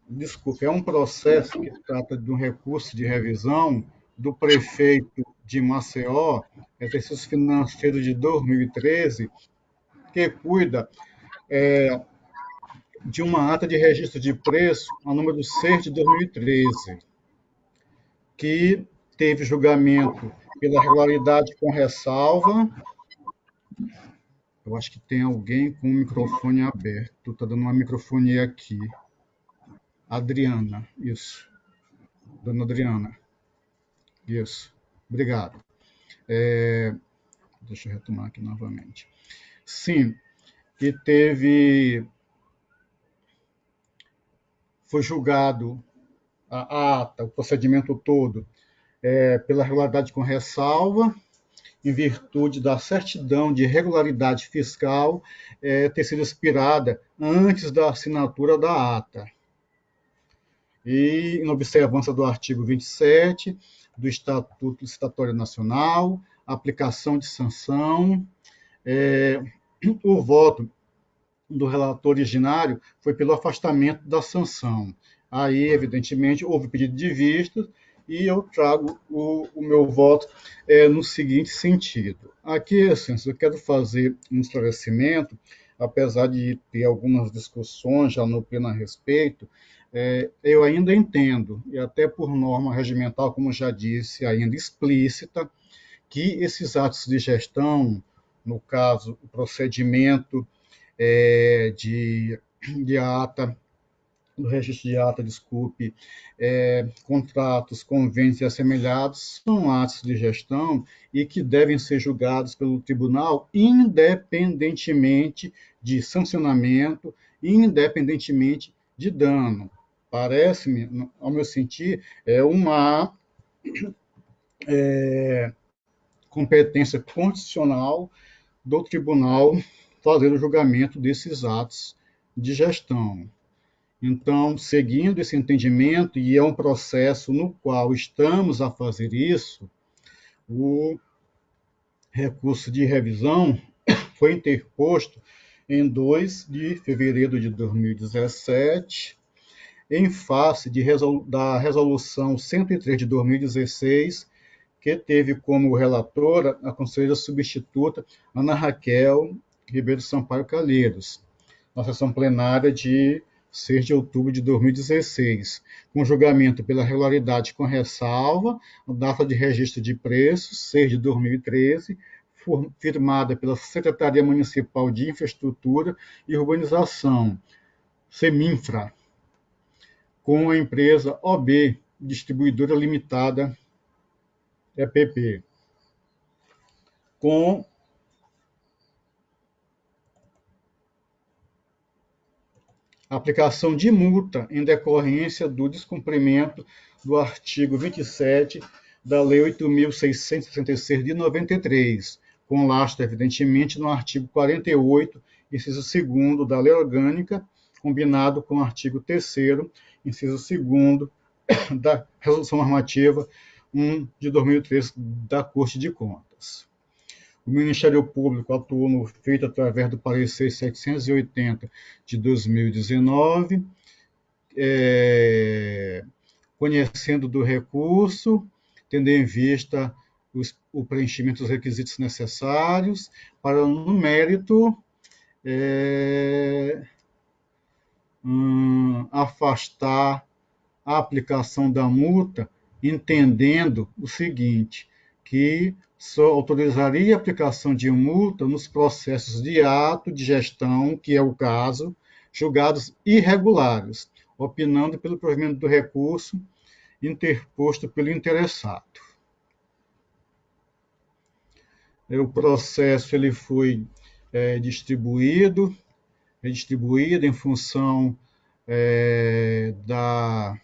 Desculpe, é um processo que trata de um recurso de revisão do prefeito de Maceió, exercício financeiro de 2013, que cuida de uma ata de registro de preço, a número 6 de 2013, que teve julgamento pela regularidade com ressalva. Eu acho que tem alguém com o microfone aberto, está dando uma microfonia aqui. Adriana, isso. Dona Adriana. Isso. Obrigado. Deixa eu retomar aqui novamente. Sim, que foi julgado a ata, o procedimento todo, pela regularidade com ressalva, em virtude da certidão de regularidade fiscal ter sido expirada antes da assinatura da ata. E, em observância do artigo 27 do Estatuto Licitatório Nacional, aplicação de sanção, o voto do relator originário foi pelo afastamento da sanção. Aí, evidentemente, houve pedido de vista e eu trago o meu voto no seguinte sentido. Aqui, assim, eu quero fazer um esclarecimento, apesar de ter algumas discussões já no pleno a respeito, eu ainda entendo, e até por norma regimental, como já disse, ainda explícita, que esses atos de gestão, no caso, o procedimento de ata, do registro de ata, desculpe, contratos, convênios e assemelhados, são atos de gestão e que devem ser julgados pelo tribunal independentemente de sancionamento, independentemente de dano. Parece-me, ao meu sentir, uma competência constitucional do tribunal fazer o julgamento desses atos de gestão. Então, seguindo esse entendimento, e é um processo no qual estamos a fazer isso, o recurso de revisão foi interposto em 2 de fevereiro de 2017, em face da Resolução 103 de 2016, que teve como relatora a conselheira substituta Ana Raquel Ribeiro Sampaio Calheiros, na sessão plenária de 6 de outubro de 2016, com julgamento pela regularidade com ressalva, data de registro de preços, 6 de 2013, firmada pela Secretaria Municipal de Infraestrutura e Urbanização, Seminfra, com a empresa OB, Distribuidora Limitada, EPP, com aplicação de multa em decorrência do descumprimento do artigo 27 da Lei 8.666 de 93, com lastro, evidentemente, no artigo 48, inciso 2º da Lei Orgânica, combinado com o artigo 3º, inciso 2º da Resolução Normativa 1 de 2003 da Corte de Contas. O Ministério Público atuou no feito através do parecer 780 de 2019, conhecendo do recurso, tendo em vista o preenchimento dos requisitos necessários para, no mérito, afastar a aplicação da multa, entendendo o seguinte, que só autorizaria a aplicação de multa nos processos de ato de gestão, que é o caso, julgados irregulares, opinando pelo provimento do recurso interposto pelo interessado. O processo ele foi redistribuído em função da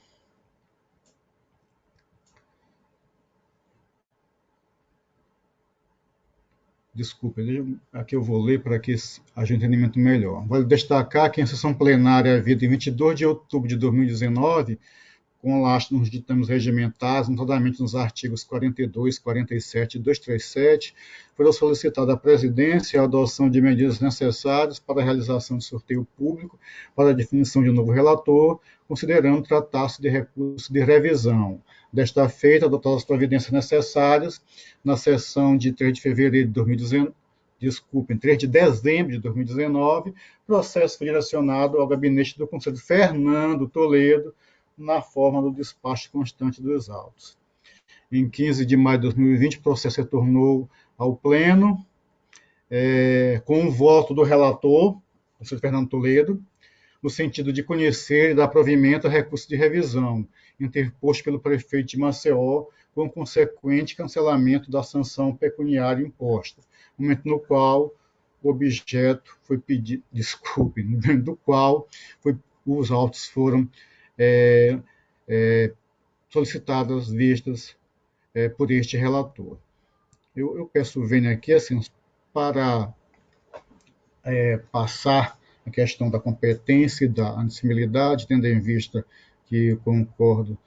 Desculpa, aqui eu vou ler para que haja um entendimento melhor. Vale destacar que em sessão plenária havia em 22 de outubro de 2019, com lastro nos ditames regimentais, notadamente nos artigos 42, 47 e 237, foi solicitada à presidência a adoção de medidas necessárias para a realização de sorteio público para a definição de um novo relator, considerando tratar-se de recurso de revisão. Desta feita, adotadas as providências necessárias na sessão de 3 de fevereiro de 2019, 3 de dezembro de 2019, processo foi direcionado ao gabinete do conselheiro Fernando Toledo, na forma do despacho constante dos autos. Em 15 de maio de 2020, o processo retornou ao pleno, com o voto do relator, o conselheiro Fernando Toledo, no sentido de conhecer e dar provimento a recurso de revisão, interposto pelo prefeito de Maceió, com consequente cancelamento da sanção pecuniária imposta, momento no qual o objeto foi pedido, do qual os autos foram solicitadas, vistas por este relator. Eu peço vênia aqui, assim, para passar a questão da competência e da admissibilidade, tendo em vista que concordo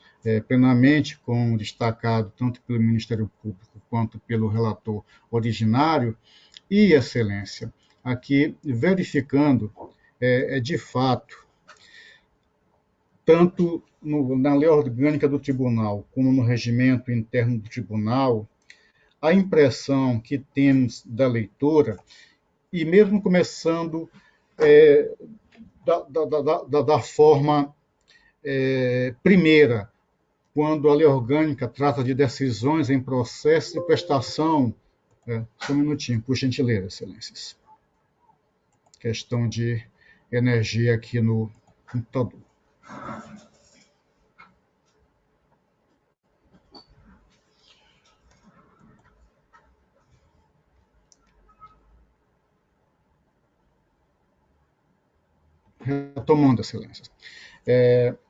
plenamente com o destacado tanto pelo Ministério Público quanto pelo relator originário, e, Excelência, aqui verificando, de fato, tanto na lei orgânica do tribunal como no regimento interno do tribunal, a impressão que temos da leitura, e mesmo começando da forma primeira, quando a lei orgânica trata de decisões em processo de prestação. Só um minutinho, por gentileza, Excelências. Questão de energia aqui no computador. Retomando, Excelências.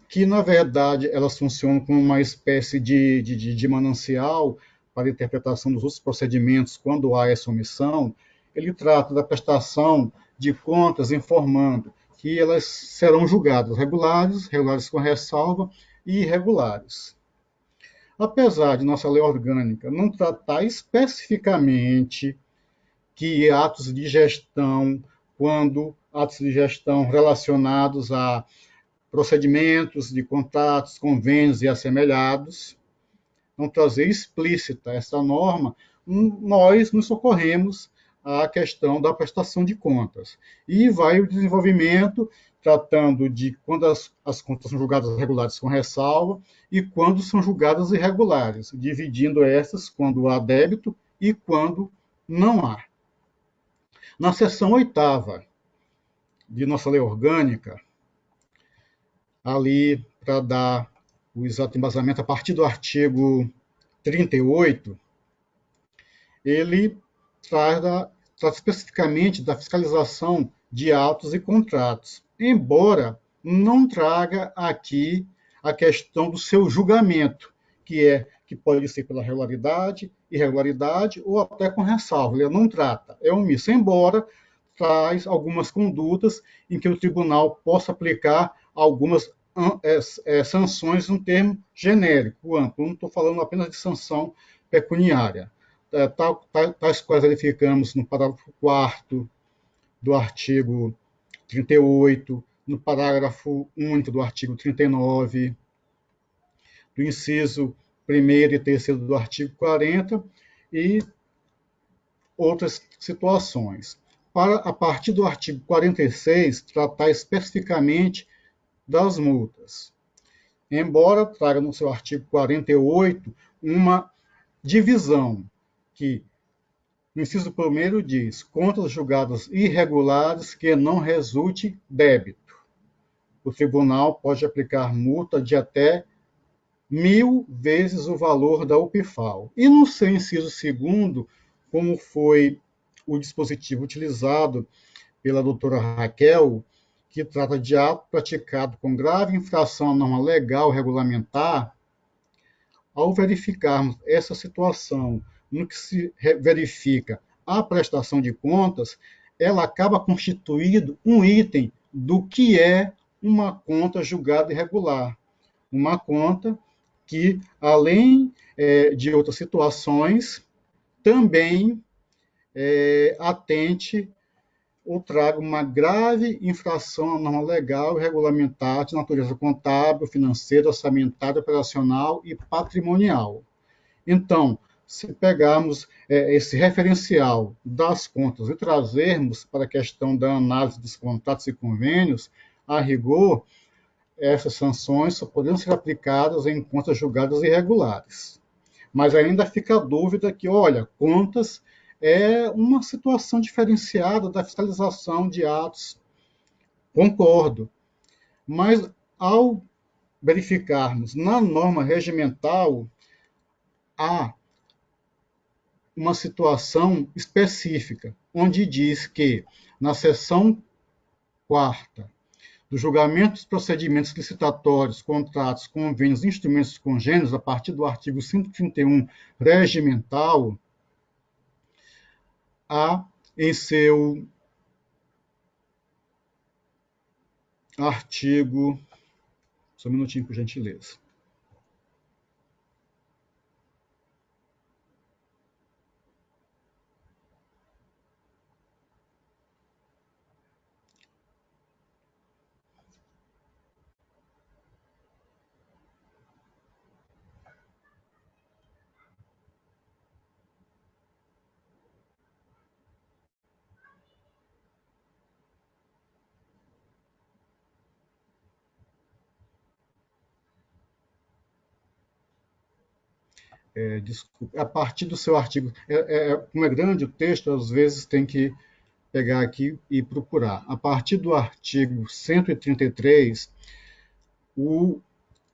Que, na verdade, elas funcionam como uma espécie de manancial para a interpretação dos outros procedimentos quando há essa omissão. Ele trata da prestação de contas informando que elas serão julgadas regulares, regulares com ressalva e irregulares. Apesar de nossa lei orgânica não tratar especificamente que atos de gestão, quando atos de gestão relacionados a procedimentos de contratos, convênios e assemelhados, não trazer explícita essa norma, nós nos socorremos à questão da prestação de contas. E vai o desenvolvimento tratando de quando as contas são julgadas regulares com ressalva e quando são julgadas irregulares, dividindo essas quando há débito e quando não há. Na seção 8ª de nossa lei orgânica, ali para dar o exato embasamento, a partir do artigo 38, ele trata especificamente da fiscalização de atos e contratos, embora não traga aqui a questão do seu julgamento, que pode ser pela regularidade, irregularidade ou até com ressalva. Ele não trata, é omisso, embora traz algumas condutas em que o tribunal possa aplicar algumas sanções num termo genérico, amplo. Não estou falando apenas de sanção pecuniária. Tais quais verificamos no parágrafo 4º do artigo 38, no parágrafo único do artigo 39, do inciso 1º e 3º do artigo 40 e outras situações. Para, a partir do artigo 46, tratar especificamente das multas. Embora traga no seu artigo 48 uma divisão que, no inciso 1º, diz contas julgadas irregulares que não resulte débito. O tribunal pode aplicar multa de até 1.000 vezes o valor da UPIFAL. E no seu inciso 2º, como foi o dispositivo utilizado pela doutora Raquel, que trata de ato praticado com grave infração à norma legal regulamentar, ao verificarmos essa situação no que se verifica a prestação de contas, ela acaba constituindo um item do que é uma conta julgada irregular. Uma conta que, além de outras situações, também atente ou traga uma grave infração à norma legal e regulamentar de natureza contábil, financeira, orçamentária, operacional e patrimonial. Então, se pegarmos esse referencial das contas e trazermos para a questão da análise dos contratos e convênios, a rigor, essas sanções só poderiam ser aplicadas em contas julgadas irregulares. Mas ainda fica a dúvida que, olha, contas é uma situação diferenciada da fiscalização de atos. Concordo. Mas, ao verificarmos na norma regimental, há uma situação específica, onde diz que, na seção 4ª do julgamento dos procedimentos licitatórios, contratos, convênios, instrumentos congêneros, a partir do artigo 131 regimental, há em seu artigo... Só um minutinho, por gentileza. Desculpe, a partir do seu artigo, como é grande o texto, às vezes tem que pegar aqui e procurar. A partir do artigo 133,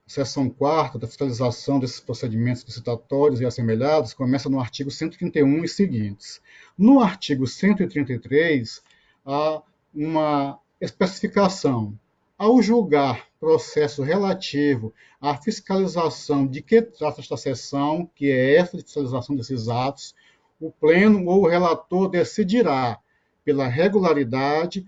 seção 4ª da fiscalização desses procedimentos licitatórios e assemelhados começa no artigo 131 e seguintes. No artigo 133, há uma especificação. Ao julgar processo relativo à fiscalização de que trata esta seção, que é essa de fiscalização desses atos, o pleno ou o relator decidirá pela regularidade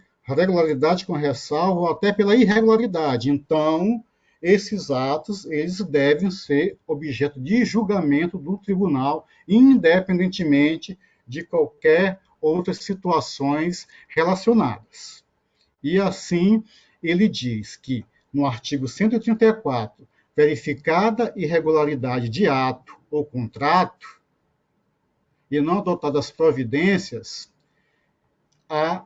com ressalva ou até pela irregularidade. Então, esses atos eles devem ser objeto de julgamento do tribunal, independentemente de qualquer outras situações relacionadas. E assim, ele diz que, no artigo 134, verificada irregularidade de ato ou contrato, e não adotadas providências, há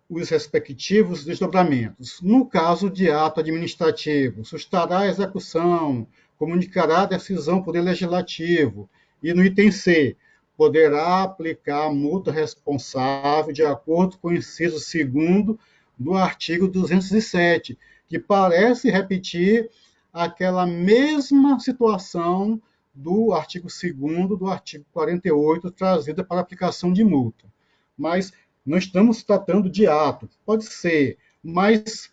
os respectivos desdobramentos. No caso de ato administrativo, sustará a execução, comunicará a decisão ao Poder Legislativo. E no item C, poderá aplicar a multa responsável de acordo com o inciso 2º do artigo 207, que parece repetir aquela mesma situação do artigo 2º do artigo 48, trazida para aplicação de multa. Mas não estamos tratando de ato, pode ser, mas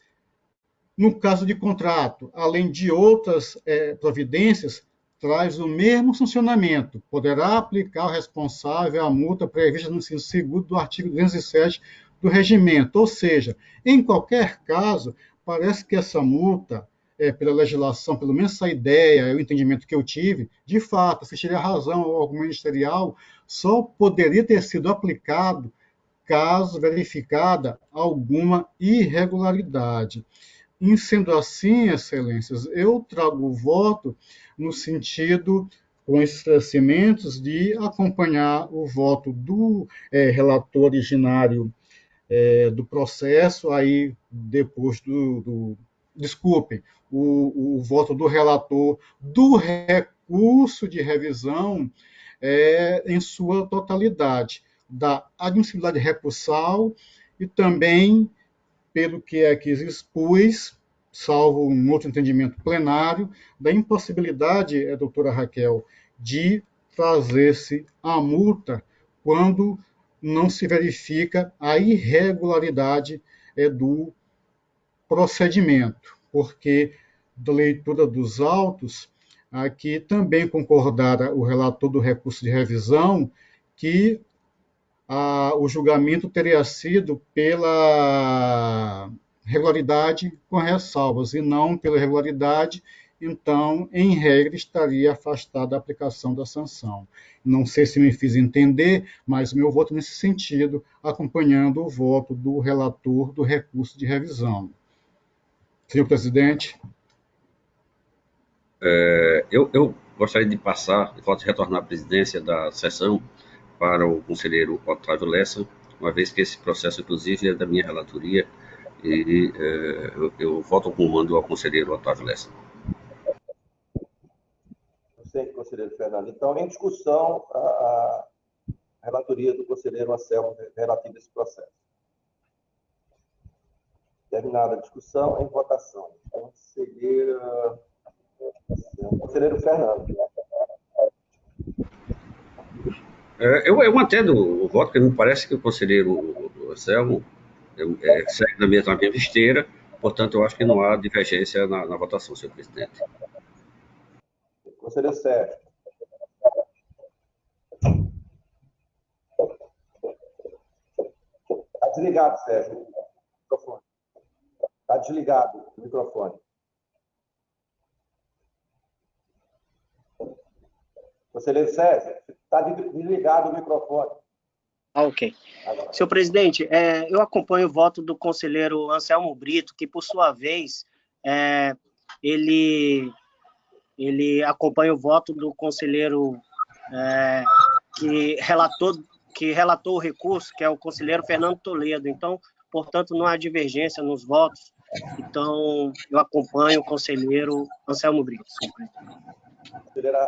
no caso de contrato, além de outras providências, traz o mesmo funcionamento. Poderá aplicar o responsável a multa prevista no inciso 2º do artigo 207 do regimento. Ou seja, em qualquer caso, parece que essa multa, pela legislação, pelo menos essa ideia, o entendimento que eu tive, de fato, assistiria a razão ao órgão ministerial, só poderia ter sido aplicado caso verificada alguma irregularidade. E sendo assim, excelências, eu trago o voto no sentido, com esses esclarecimentos, de acompanhar o voto do relator originário do processo, aí depois desculpem, o voto do relator do recurso de revisão em sua totalidade, da admissibilidade recursal e também, pelo que aqui expus, salvo um outro entendimento plenário, da impossibilidade, doutora Raquel, de fazer-se a multa quando não se verifica a irregularidade do procedimento, porque da leitura dos autos, aqui também concordara o relator do recurso de revisão que o julgamento teria sido pela regularidade com ressalvas e não pela irregularidade, então, em regra, estaria afastada a aplicação da sanção. Não sei se me fiz entender, mas meu voto nesse sentido, acompanhando o voto do relator do recurso de revisão. Senhor presidente. Eu gostaria de retornar à presidência da sessão para o conselheiro Otávio Lessa, uma vez que esse processo, inclusive, é da minha relatoria, e eu voto o comando ao conselheiro Otávio Lessa. Sempre, conselheiro Fernando. Então, em discussão, a relatoria do conselheiro Anselmo relativa a esse processo. Terminada a discussão, em votação. Conselheiro Fernando. Eu mantendo o voto, porque me parece que o conselheiro Anselmo segue na mesma esteira, Portanto, eu acho que não há divergência na votação, senhor presidente. Conselheiro Sérgio. Está desligado, Sérgio, o microfone. Está desligado o microfone. Conselheiro Sérgio, está desligado o microfone. Ok. Senhor presidente, eu acompanho o voto do conselheiro Anselmo Brito, que, por sua vez, ele acompanha o voto do conselheiro que relatou o recurso, que é o conselheiro Fernando Toledo. Então, portanto, não há divergência nos votos. Então, eu acompanho o conselheiro Anselmo Brito. Conselheira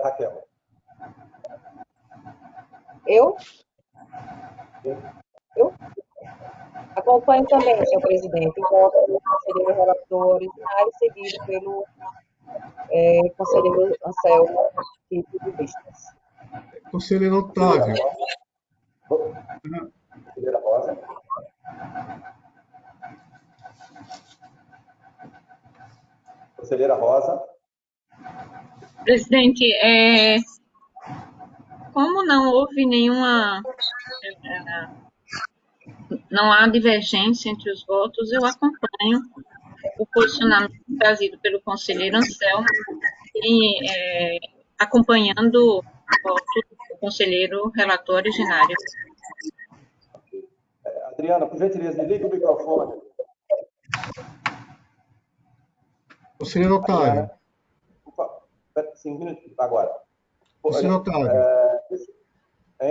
Raquel. Eu acompanho também, senhor presidente, o voto do conselheiro relator originário, seguido pelo conselheiro Anselmo de Vistas. Conselheiro Otávio. Conselheira Rosa. Conselheira Rosa. Presidente, como não houve nenhuma... não há divergência entre os votos, eu acompanho o posicionamento trazido pelo conselheiro Anselmo e acompanhando o voto do conselheiro relator originário. Adriana, por gentileza, liga o microfone. Conselheiro Otávio. Adriana, 5 minutos agora. Conselheiro Otávio.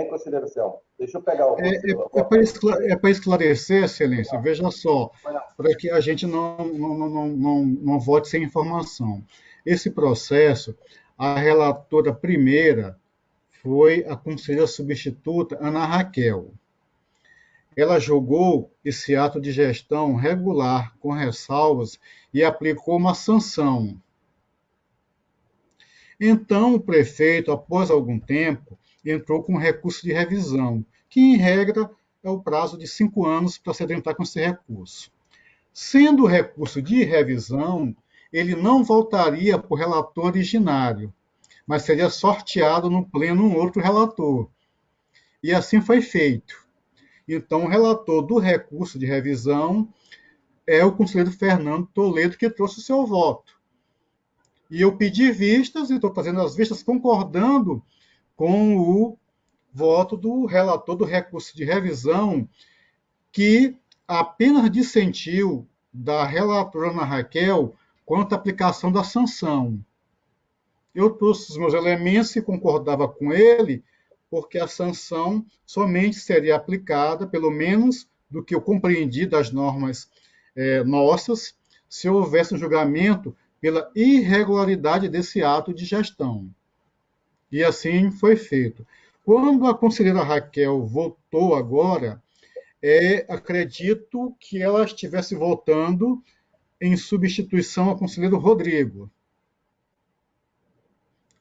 Conselheiro Selmo, deixa eu pegar o... É para esclarecer, excelência, veja só, para que a gente não vote sem informação. Esse processo, a relatora primeira foi a conselheira substituta Ana Raquel. Ela julgou esse ato de gestão regular, com ressalvas, e aplicou uma sanção. Então, o prefeito, após algum tempo, entrou com um recurso de revisão, que, em regra, é o prazo de 5 anos para se adentrar com esse recurso. Sendo o recurso de revisão, ele não voltaria para o relator originário, mas seria sorteado no pleno um outro relator. E assim foi feito. Então, o relator do recurso de revisão é o conselheiro Fernando Toledo, que trouxe o seu voto. E eu pedi vistas, e estou fazendo as vistas concordando com o voto do relator do recurso de revisão, que apenas dissentiu da relatora Ana Raquel quanto à aplicação da sanção. Eu trouxe os meus elementos e concordava com ele, porque a sanção somente seria aplicada, pelo menos do que eu compreendi das normas nossas, se houvesse um julgamento pela irregularidade desse ato de gestão. E assim foi feito. Quando a conselheira Raquel votou agora, acredito que ela estivesse votando em substituição ao conselheiro Rodrigo.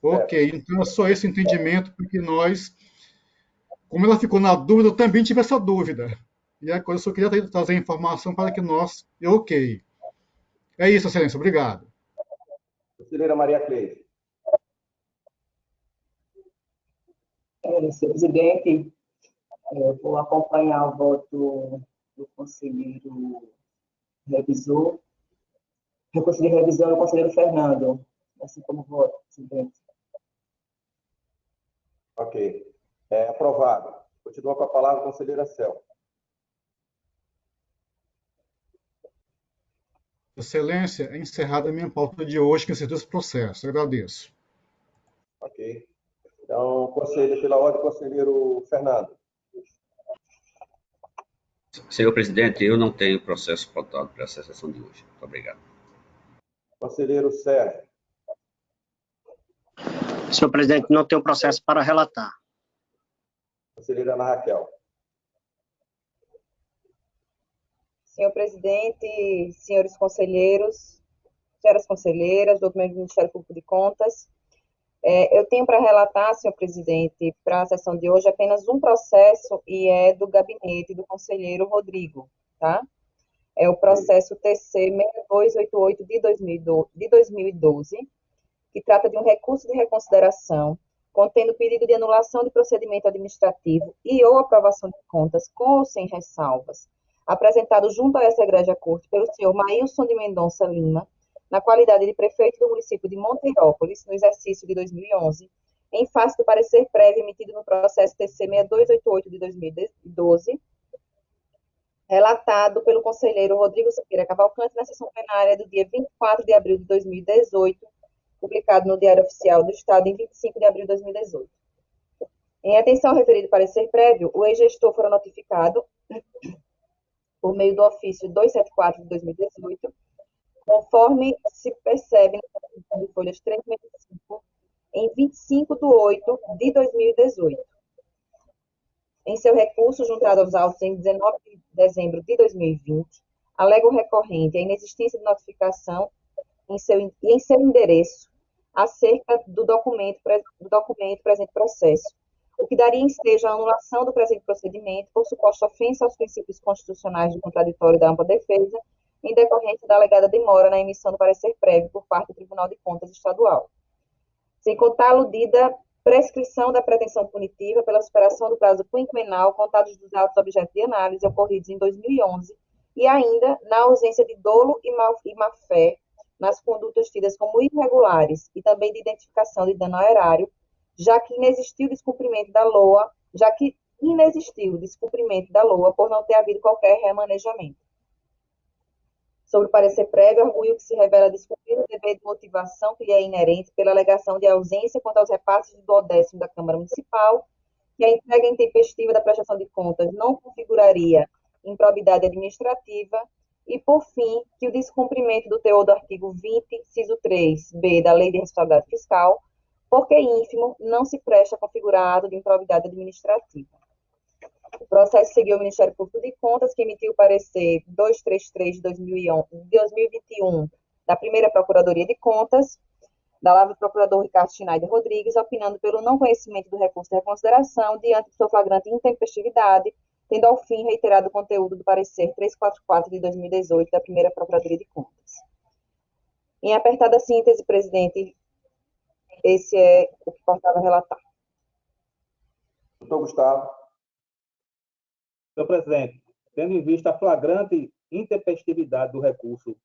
Ok, então é só esse entendimento, porque nós, como ela ficou na dúvida, eu também tive essa dúvida. E agora eu só queria trazer informação para que nós... Ok. É isso, excelência. Obrigado. Conselheira Maria Cleide. Senhor presidente, eu vou acompanhar o voto do conselheiro revisor, recurso de revisão do conselheiro Fernando, assim como voto, presidente. Ok. Aprovado. Continua com a palavra a conselheira Cel. Excelência, é encerrada a minha pauta de hoje, que encerrou esse processo. Agradeço. Ok. Então, pela ordem, conselheiro Fernando. Senhor presidente, eu não tenho processo pautado para essa sessão de hoje. Muito obrigado. Conselheiro Sérgio. Senhor presidente, não tenho processo para relatar. Conselheira Ana Raquel. Senhor presidente, senhores conselheiros, senhoras conselheiras, do Ministério Público de Contas, eu tenho para relatar, senhor presidente, para a sessão de hoje, apenas um processo, e é do gabinete do conselheiro Rodrigo, tá? É o processo TC 6288 de 2012, que trata de um recurso de reconsideração contendo pedido de anulação de procedimento administrativo e ou aprovação de contas com ou sem ressalvas, apresentado junto a essa Egrégia Corte pelo senhor Maílson de Mendonça Lima, na qualidade de prefeito do município de Monteirópolis, no exercício de 2011, em face do parecer prévio emitido no processo TC 6288 de 2012, relatado pelo conselheiro Rodrigo Siqueira Cavalcante na sessão plenária do dia 24 de abril de 2018, publicado no Diário Oficial do Estado em 25 de abril de 2018. Em atenção ao referido parecer prévio, o ex-gestor fora notificado, por meio do ofício 274 de 2018, conforme se percebe na de folhas 365, em 25 de 8 de 2018. Em seu recurso, juntado aos autos em 19 de dezembro de 2020, alega o recorrente a inexistência de notificação em seu endereço acerca do documento presente processo, o que daria ensejo à anulação do presente procedimento por suposta ofensa aos princípios constitucionais do contraditório e da ampla defesa, em decorrência da alegada demora na emissão do parecer prévio por parte do Tribunal de Contas Estadual. Sem contar a aludida prescrição da pretensão punitiva pela superação do prazo quinquenal contados dos autos objeto de análise ocorridos em 2011 e ainda na ausência de dolo e má-fé nas condutas tidas como irregulares e também de identificação de dano ao erário, já que inexistiu descumprimento da LOA por não ter havido qualquer remanejamento. Sobre o parecer prévio, arguiu que se revela descumprir o dever de motivação que lhe é inerente pela alegação de ausência quanto aos repasses do 10º da Câmara Municipal, que a entrega intempestiva da prestação de contas não configuraria improbidade administrativa, e, por fim, que o descumprimento do teor do artigo 20, inciso 3b da Lei de Responsabilidade Fiscal, porque ínfimo, não se presta a configurar ato de improbidade administrativa. O processo seguiu o Ministério Público de Contas, que emitiu o parecer 233 de 2021 da primeira Procuradoria de Contas, da lá do procurador Ricardo Schneider Rodrigues, opinando pelo não conhecimento do recurso de reconsideração diante de sua flagrante intempestividade, tendo ao fim reiterado o conteúdo do parecer 344 de 2018 da primeira Procuradoria de Contas. Em apertada síntese, presidente, esse é o que faltava relatar. Doutor Gustavo. Senhor presidente, tendo em vista a flagrante intempestividade do recurso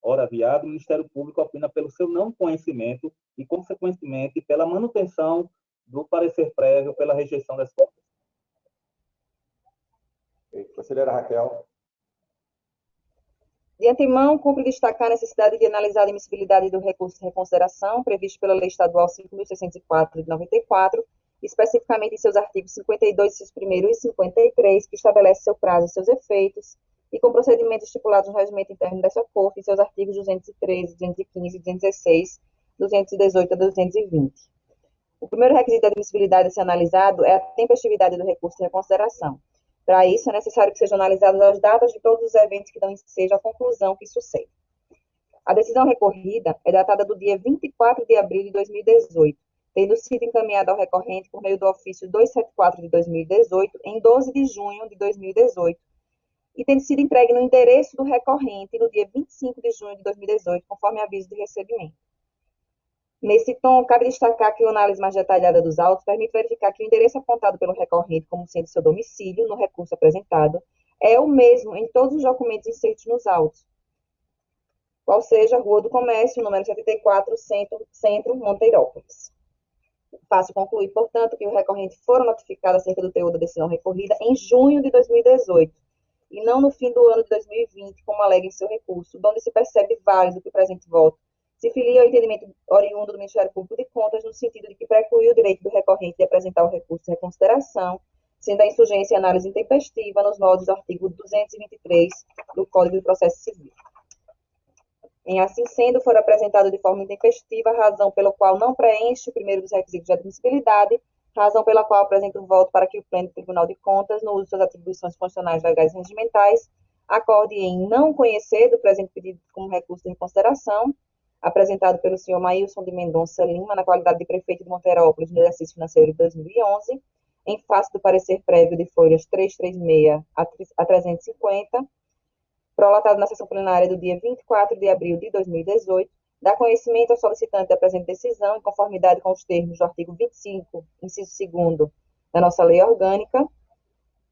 ora viado, o Ministério Público opina pelo seu não conhecimento e, consequentemente, pela manutenção do parecer prévio pela rejeição das contas. Conselheira Raquel. De antemão, cumpre destacar a necessidade de analisar a admissibilidade do recurso de reconsideração previsto pela Lei Estadual 5.604 de 94, especificamente em seus artigos 52, seus 1º e 53, que estabelece seu prazo e seus efeitos, e com procedimentos estipulados no regimento interno dessa Corte, em seus artigos 213, 215, 216, 218 a 220. O primeiro requisito da admissibilidade a ser analisado é a tempestividade do recurso de reconsideração. Para isso, é necessário que sejam analisadas as datas de todos os eventos que dão ensejo à conclusão que sucede. A decisão recorrida é datada do dia 24 de abril de 2018, tendo sido encaminhada ao recorrente por meio do ofício 274 de 2018, em 12 de junho de 2018, e tendo sido entregue no endereço do recorrente no dia 25 de junho de 2018, conforme aviso de recebimento. Nesse tom, cabe destacar que a análise mais detalhada dos autos permite verificar que o endereço apontado pelo recorrente como sendo seu domicílio no recurso apresentado é o mesmo em todos os documentos inseridos nos autos, qual seja Rua do Comércio, número 74, Centro, Monteirópolis. Faço concluir, portanto, que o recorrente foram notificados acerca do teor da decisão recorrida em junho de 2018, e não no fim do ano de 2020, como alega em seu recurso, onde se percebe válido que o presente voto se filia ao entendimento oriundo do Ministério Público de Contas, no sentido de que preclui o direito do recorrente de apresentar o recurso de reconsideração, sendo a insurgência e análise intempestiva nos moldes do artigo 223 do Código de Processo Civil. Em assim sendo, for apresentado de forma intempestiva, razão pela qual não preenche o primeiro dos requisitos de admissibilidade, razão pela qual apresenta o voto para que o Pleno do Tribunal de Contas, no uso de suas atribuições constitucionais, legais e regimentais, acorde em não conhecer do presente pedido como recurso de reconsideração, apresentado pelo senhor Maílson de Mendonça Lima, na qualidade de prefeito de Monteirópolis, no exercício financeiro de 2011, em face do parecer prévio de folhas 336 a 350, prolatado na sessão plenária do dia 24 de abril de 2018, dá conhecimento ao solicitante da presente decisão, em conformidade com os termos do artigo 25, inciso 2º da nossa lei orgânica,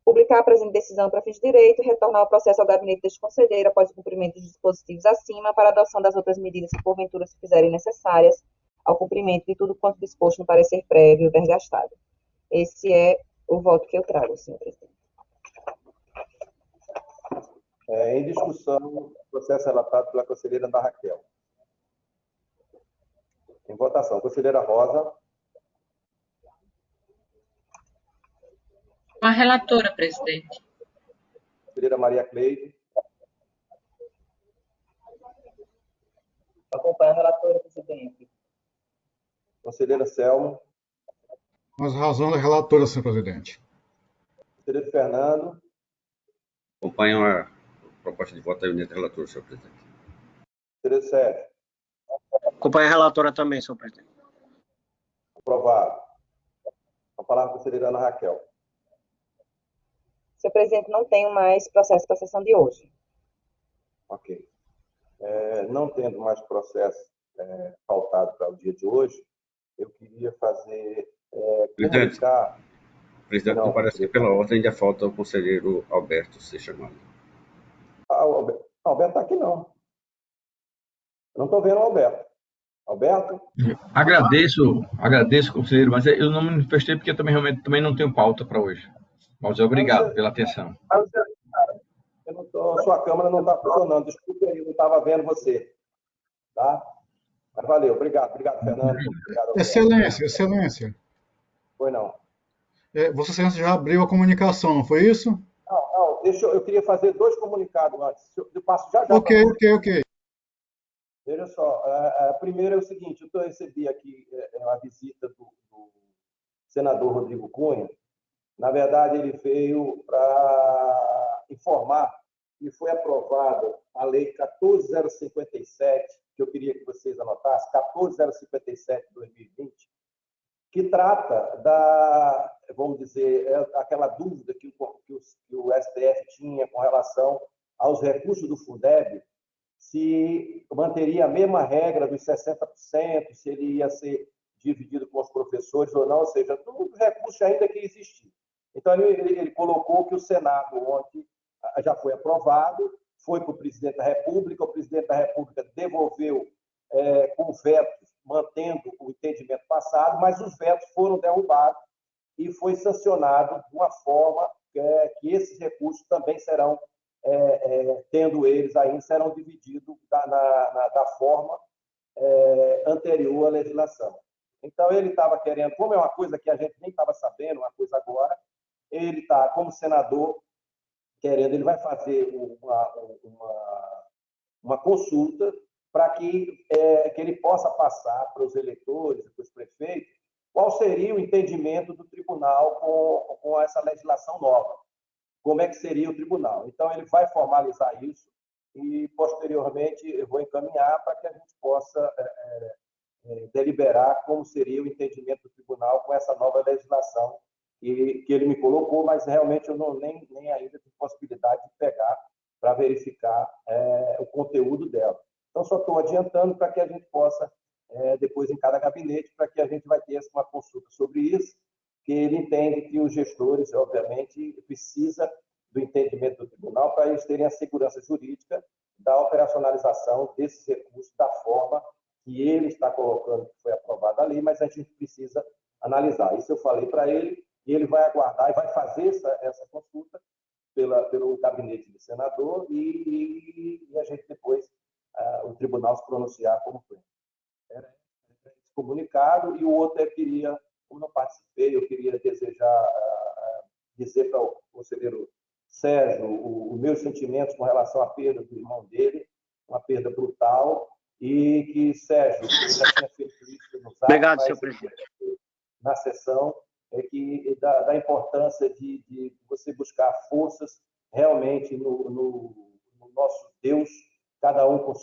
publicar a presente decisão para fins de direito e retornar o processo ao gabinete deste conselheiro após o cumprimento dos dispositivos acima para a adoção das outras medidas que porventura se fizerem necessárias ao cumprimento de tudo quanto disposto no parecer prévio vergastado. Esse é o voto que eu trago, senhor presidente. Em discussão, o processo relatado pela conselheira Ana Raquel. Em votação, conselheira Rosa. Com a relatora, presidente. Conselheira Maria Cleide. Acompanho a relatora, presidente. Conselheira Selma. Com as razões da relatora, senhor presidente. Conselheiro Fernando. Acompanho a proposta de voto da unidade relatora, senhor presidente. Conselheiro Sérgio. Acompanho a relatora também, senhor presidente. Aprovado. A palavra conselheira Ana Raquel. Senhor presidente, não tenho mais processo para a sessão de hoje. Ok. Não tendo mais processo pautado para o dia de hoje, eu queria fazer comunicar... Presidente, não parece que pela ordem ainda falta o conselheiro Alberto ser chamado. O Alberto está aqui, não. Eu não estou vendo o Alberto. Alberto? Agradeço, conselheiro, mas eu não me manifestei porque eu também realmente não tenho pauta para hoje. Mas obrigado pela atenção. Sua câmera não está funcionando. Desculpe aí, eu não estava vendo você. Tá? Mas valeu. Obrigado, Fernando. Obrigado, Excelência. Foi não. Vossa Excelência já abriu a comunicação, não foi isso? Não. Eu queria fazer 2 comunicados antes. Eu passo já. Ok. Veja só. Primeiro é o seguinte, eu recebi aqui a visita do senador Rodrigo Cunha. Na verdade, ele veio para informar que foi aprovada a Lei 14.057, que eu queria que vocês anotassem, 14.057 de 2020, que trata da, vamos dizer, aquela dúvida que o STF tinha com relação aos recursos do Fundeb, se manteria a mesma regra dos 60%, se ele ia ser dividido com os professores ou não, ou seja, todos os recursos ainda que existiam. Então, ele colocou que o Senado ontem já foi aprovado, foi para o presidente da República, o presidente da República devolveu com vetos, mantendo o entendimento passado, mas os vetos foram derrubados e foi sancionado de uma forma que esses recursos também serão, tendo eles ainda, serão divididos da forma anterior à legislação. Então, ele estava querendo, como é uma coisa que a gente nem estava sabendo, uma coisa agora, ele está, como senador, querendo, ele vai fazer uma consulta para que ele possa passar para os eleitores, para os prefeitos, qual seria o entendimento do tribunal com essa legislação nova. Como é que seria o tribunal. Então, ele vai formalizar isso e, posteriormente, eu vou encaminhar para que a gente possa deliberar como seria o entendimento do tribunal com essa nova legislação que ele me colocou, mas realmente eu nem ainda tive possibilidade de pegar para verificar o conteúdo dela. Então, só estou adiantando para que a gente possa, depois em cada gabinete, para que a gente vai ter uma consulta sobre isso, que ele entende que os gestores, obviamente, precisam do entendimento do tribunal para eles terem a segurança jurídica da operacionalização desses recursos da forma que ele está colocando, que foi aprovada a lei, mas a gente precisa analisar. Isso eu falei para ele, e ele vai aguardar e vai fazer essa consulta pelo gabinete do senador e a gente depois, o tribunal se pronunciar como foi. Era esse comunicado, e o outro eu queria, como não participei, eu queria dizer para o conselheiro Sérgio os meus sentimentos com relação à perda do irmão dele, uma perda brutal, e que, Sérgio, ele já tinha feito isso no Zap, obrigado, senhor presidente. Na sessão, que da importância de você buscar forças realmente no nosso Deus, cada um com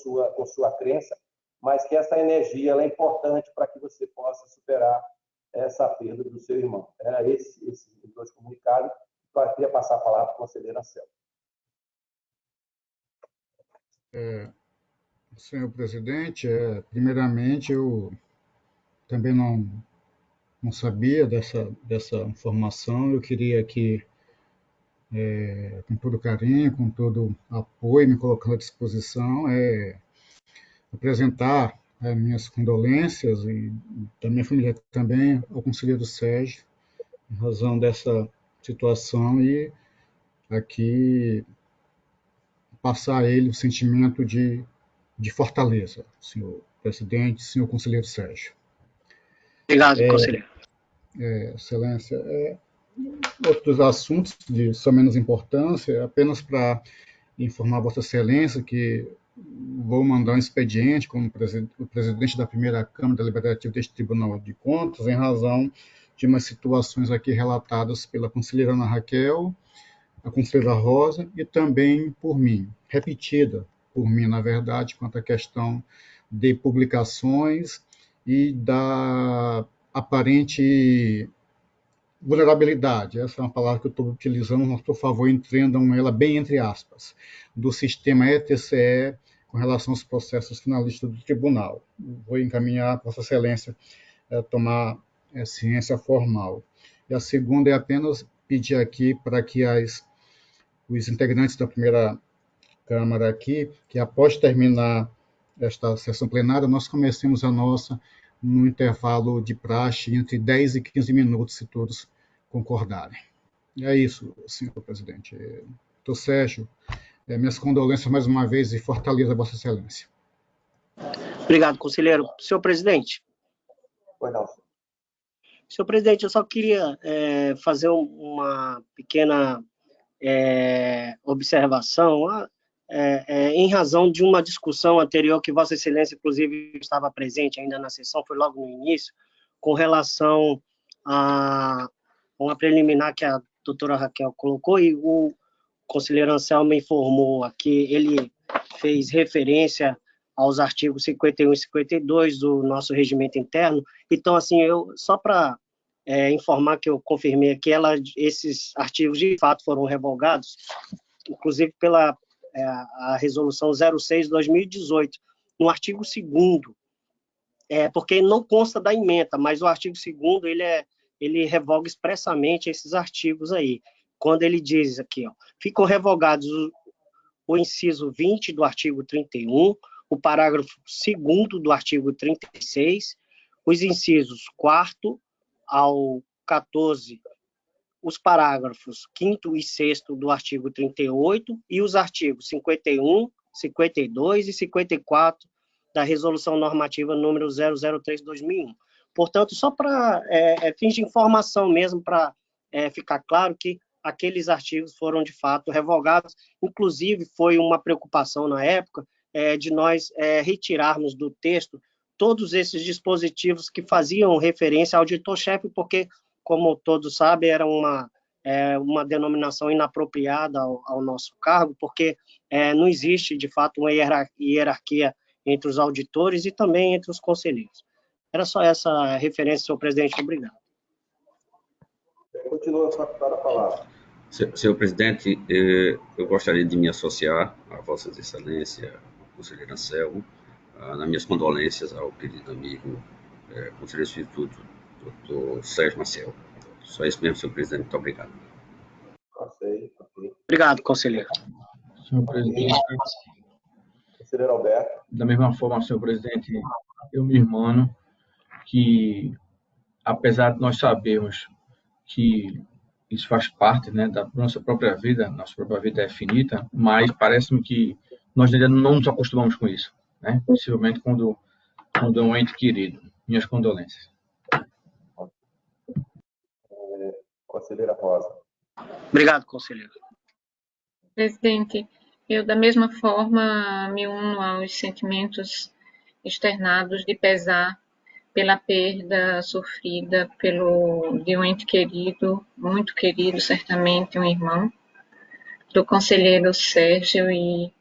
sua crença, mas que essa energia ela é importante para que você possa superar essa perda do seu irmão. Era esses 2 comunicados. Eu queria passar a palavra para a conselheira Anselmo. Senhor presidente, primeiramente eu também não sabia dessa informação. Eu queria aqui, com todo carinho, com todo apoio, me colocando à disposição, apresentar minhas condolências e da minha família também ao conselheiro Sérgio, em razão dessa situação, e aqui passar a ele o sentimento de fortaleza, senhor presidente, senhor conselheiro Sérgio. Obrigado, conselheiro. Excelência, outros assuntos de só menos importância, apenas para informar Vossa Excelência que vou mandar um expediente como o presidente da primeira Câmara Deliberativa deste Tribunal de Contas, em razão de umas situações aqui relatadas pela conselheira Ana Raquel, a conselheira Rosa e também por mim, repetida por mim, na verdade, quanto à questão de publicações e da aparente vulnerabilidade, essa é uma palavra que eu estou utilizando, mas, por favor, entendam ela bem entre aspas, do sistema ETCE com relação aos processos finalistas do tribunal. Vou encaminhar para Vossa Excelência tomar ciência formal. E a segunda é apenas pedir aqui para que os integrantes da primeira Câmara aqui, que após terminar esta sessão plenária, nós comecemos a nossa no intervalo de praxe entre 10 e 15 minutos, se todos concordarem. E é isso, senhor presidente. Doutor Sérgio, minhas condolências mais uma vez e fortaleza a Vossa Excelência. Obrigado, conselheiro. Senhor presidente. Pois não. Senhor presidente, eu só queria fazer uma pequena observação em razão de uma discussão anterior que Vossa Excelência, inclusive, estava presente ainda na sessão, foi logo no início, com relação a uma preliminar que a doutora Raquel colocou, e o conselheiro Anselmo informou aqui, ele fez referência aos artigos 51 e 52 do nosso regimento interno. Então, assim, só para informar que eu confirmei aqui, esses artigos de fato foram revogados, inclusive pela a resolução 06/2018, no artigo 2º, porque não consta da ementa, mas o artigo 2º, ele revoga expressamente esses artigos aí, quando ele diz aqui, ficam revogados o inciso 20 do artigo 31, o parágrafo 2º do artigo 36, os incisos 4º ao 14, os parágrafos 5º e 6º do artigo 38 e os artigos 51, 52 e 54 da Resolução Normativa número 003/2001. Portanto, só para fins de informação mesmo, para ficar claro que aqueles artigos foram, de fato, revogados. Inclusive, foi uma preocupação na época de nós retirarmos do texto todos esses dispositivos que faziam referência ao auditor-chefe, porque, como todos sabem, era uma denominação inapropriada ao nosso cargo, porque não existe, de fato, uma hierarquia entre os auditores e também entre os conselheiros. Era só essa referência, senhor presidente. Obrigado. Continua a palavra. Senhor presidente, eu gostaria de me associar a Vossa Excelência, conselheiro Anselmo, nas minhas condolências ao querido amigo, conselheiro substituto, doutor Sérgio Maciel. Só isso mesmo, senhor presidente. Muito obrigado. Obrigado, conselheiro. Senhor presidente. Conselheiro Alberto. Da mesma forma, senhor presidente, eu me irmano que, apesar de nós sabermos que isso faz parte, né, da nossa própria vida é finita, mas parece-me que nós ainda não nos acostumamos com isso, né? Possivelmente quando é um ente querido. Minhas condolências. Conselheira Rosa. Obrigado, conselheiro. Presidente, eu, da mesma forma, me uno aos sentimentos externados de pesar pela perda sofrida de um ente querido, muito querido, certamente, um irmão, do conselheiro Sérgio, e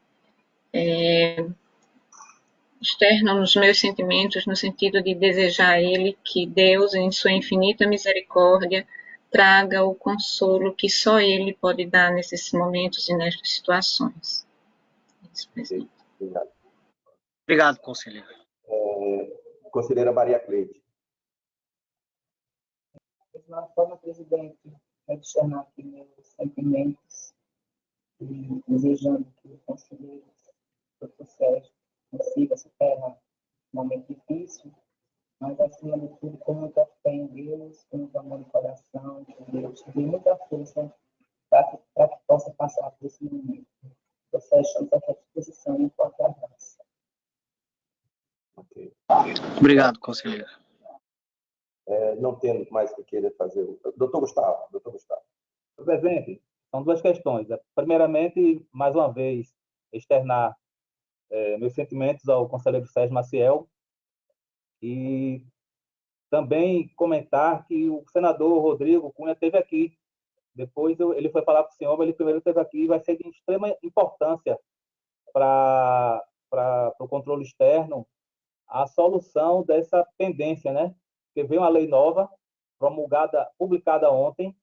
externo os meus sentimentos no sentido de desejar a ele que Deus, em sua infinita misericórdia, traga o consolo que só ele pode dar nesses momentos e nestas situações. Isso, presidente. Obrigado. Obrigado, conselheiro. Conselheira Maria Cleide. De uma forma, presidente, adicionar aqui meus sentimentos e desejando que o conselheiro Dr. Sérgio consiga superar um momento difícil, mas, acima de tudo, com muita fé em Deus, com muito amor no coração, que Deus dê muita força para que possa passar por esse momento. Dr. Sérgio, estamos aqui à disposição e um forte abraço. Okay. Obrigado, conselheiro. Não tendo mais o que querer fazer. Doutor Gustavo. Presidente, são duas questões. Primeiramente, mais uma vez, externar meus sentimentos ao conselheiro Sérgio Maciel e também comentar que o senador Rodrigo Cunha esteve aqui. Depois ele foi falar com o senhor, mas ele primeiro esteve aqui e vai ser de extrema importância para o controle externo a solução dessa pendência, né? Porque veio uma lei nova, publicada ontem,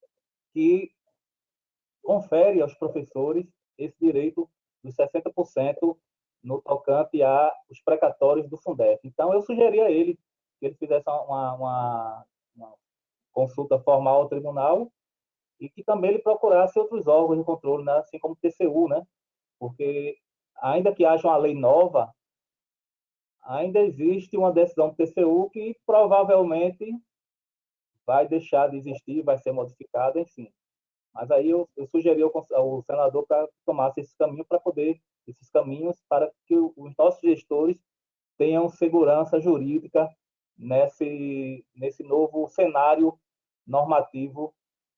que confere aos professores esse direito dos 60% no tocante aos precatórios do Fundef. Então, eu sugeri a ele que ele fizesse uma consulta formal ao tribunal e que também ele procurasse outros órgãos de controle, né? Assim como o TCU, né? Porque, ainda que haja uma lei nova, ainda existe uma decisão do TCU que provavelmente vai deixar de existir, vai ser modificada, enfim. Mas aí eu sugeri ao senador para tomasse esse caminho esses caminhos para que os nossos gestores tenham segurança jurídica nesse novo cenário normativo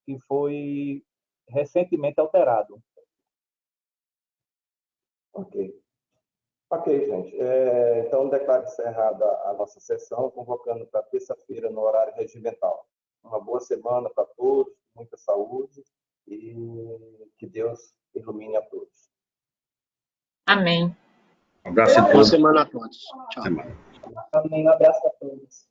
que foi recentemente alterado. Ok, gente. Então, declaro encerrada a nossa sessão, convocando para terça-feira no horário regimental. Uma boa semana para todos, muita saúde e que Deus ilumine a todos. Amém. Um abraço a Boa todos. semana a todos. Tchau. Amém. Um abraço a todos.